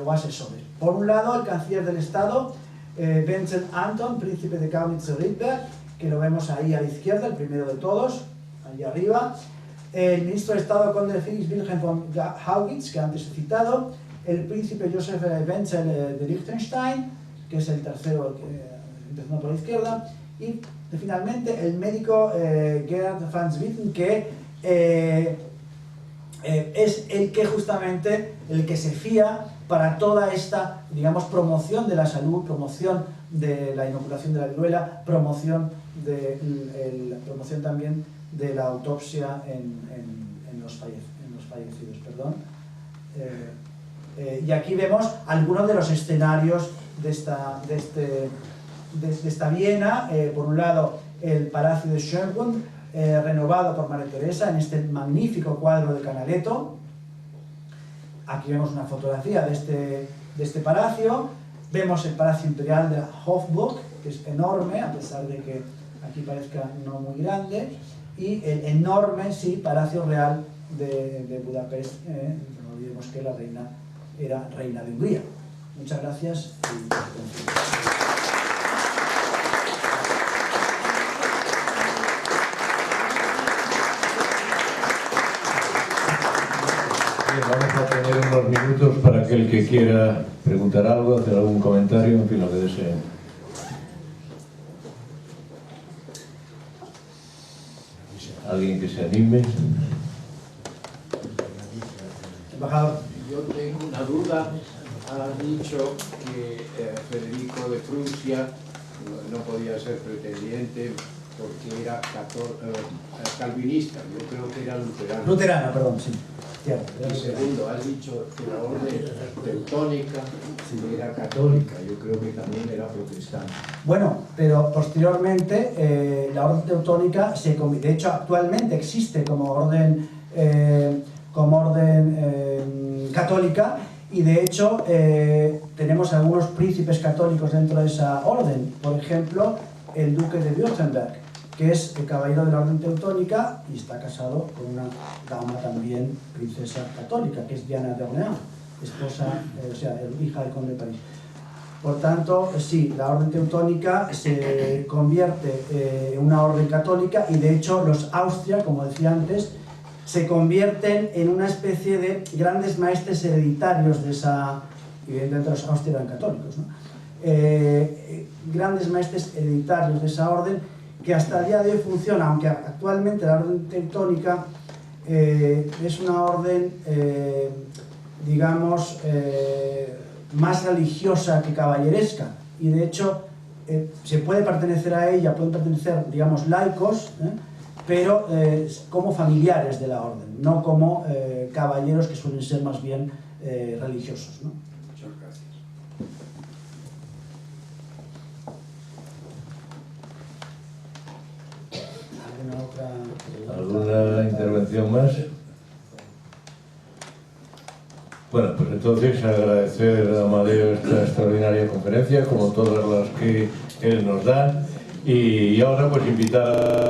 o asesores. Por un lado, el canciller del Estado, Wenzel Anton, príncipe de Kaunitz-Riedberg, que lo vemos ahí a la izquierda, el primero de todos, ahí arriba. El ministro de Estado, conde Felix Wilhelm von Haugwitz, que antes he citado. El príncipe Joseph Wenzel de Liechtenstein, que es el tercero, empezando por la izquierda. Y finalmente el médico Gerhard van Swieten, que es el que justamente, el que se fía para toda esta, digamos, promoción de la salud, promoción de la inoculación de la viruela, promoción también de la autopsia en los fallecidos. Perdón. Y aquí vemos algunos de los escenarios de esta Viena. Por un lado, el Palacio de Schönbrunn, renovado por María Teresa en este magnífico cuadro de Canaletto. Aquí vemos una fotografía de este palacio. Vemos el Palacio Imperial de la Hofburg, que es enorme, a pesar de que aquí parezca no muy grande, y el enorme, sí, Palacio Real de Budapest. No olvidemos que la reina era reina de Hungría. Muchas gracias. Bien, vamos a tener unos minutos para aquel que quiera preguntar algo, hacer algún comentario, en fin, lo que deseen. ¿Alguien que se anime? Embajador. Yo tengo una duda. Ha dicho que Federico de Prusia no podía ser pretendiente porque era calvinista. Yo creo que era luterano. Luterana, perdón, sí. Y segundo, has dicho que la orden teutónica era católica. Yo creo que también era protestante. Bueno, pero posteriormente la orden teutónica, de hecho actualmente existe como orden católica, y de hecho tenemos algunos príncipes católicos dentro de esa orden. Por ejemplo, el duque de Württemberg, que es el caballero de la orden teutónica y está casado con una dama también princesa católica, que es Diana de Orleans, hija del conde de París. Por tanto, sí, la orden teutónica se convierte en una orden católica, y de hecho los Austria, como decía antes, se convierten en una especie de grandes maestres hereditarios de esa, evidentemente los Austria eran católicos, ¿no? Grandes maestres hereditarios de esa orden, que hasta el día de hoy funciona, aunque actualmente la orden teutónica es una orden, digamos, más religiosa que caballeresca, y de hecho se puede pertenecer a ella, pueden pertenecer, digamos, laicos, pero como familiares de la orden, no como caballeros, que suelen ser más bien religiosos, ¿no? Muchas gracias. ¿Alguna otra? ¿Alguna intervención más? Bueno, pues entonces agradecer a Amadeo esta extraordinaria conferencia, como todas las que él nos da, y ahora pues invitar a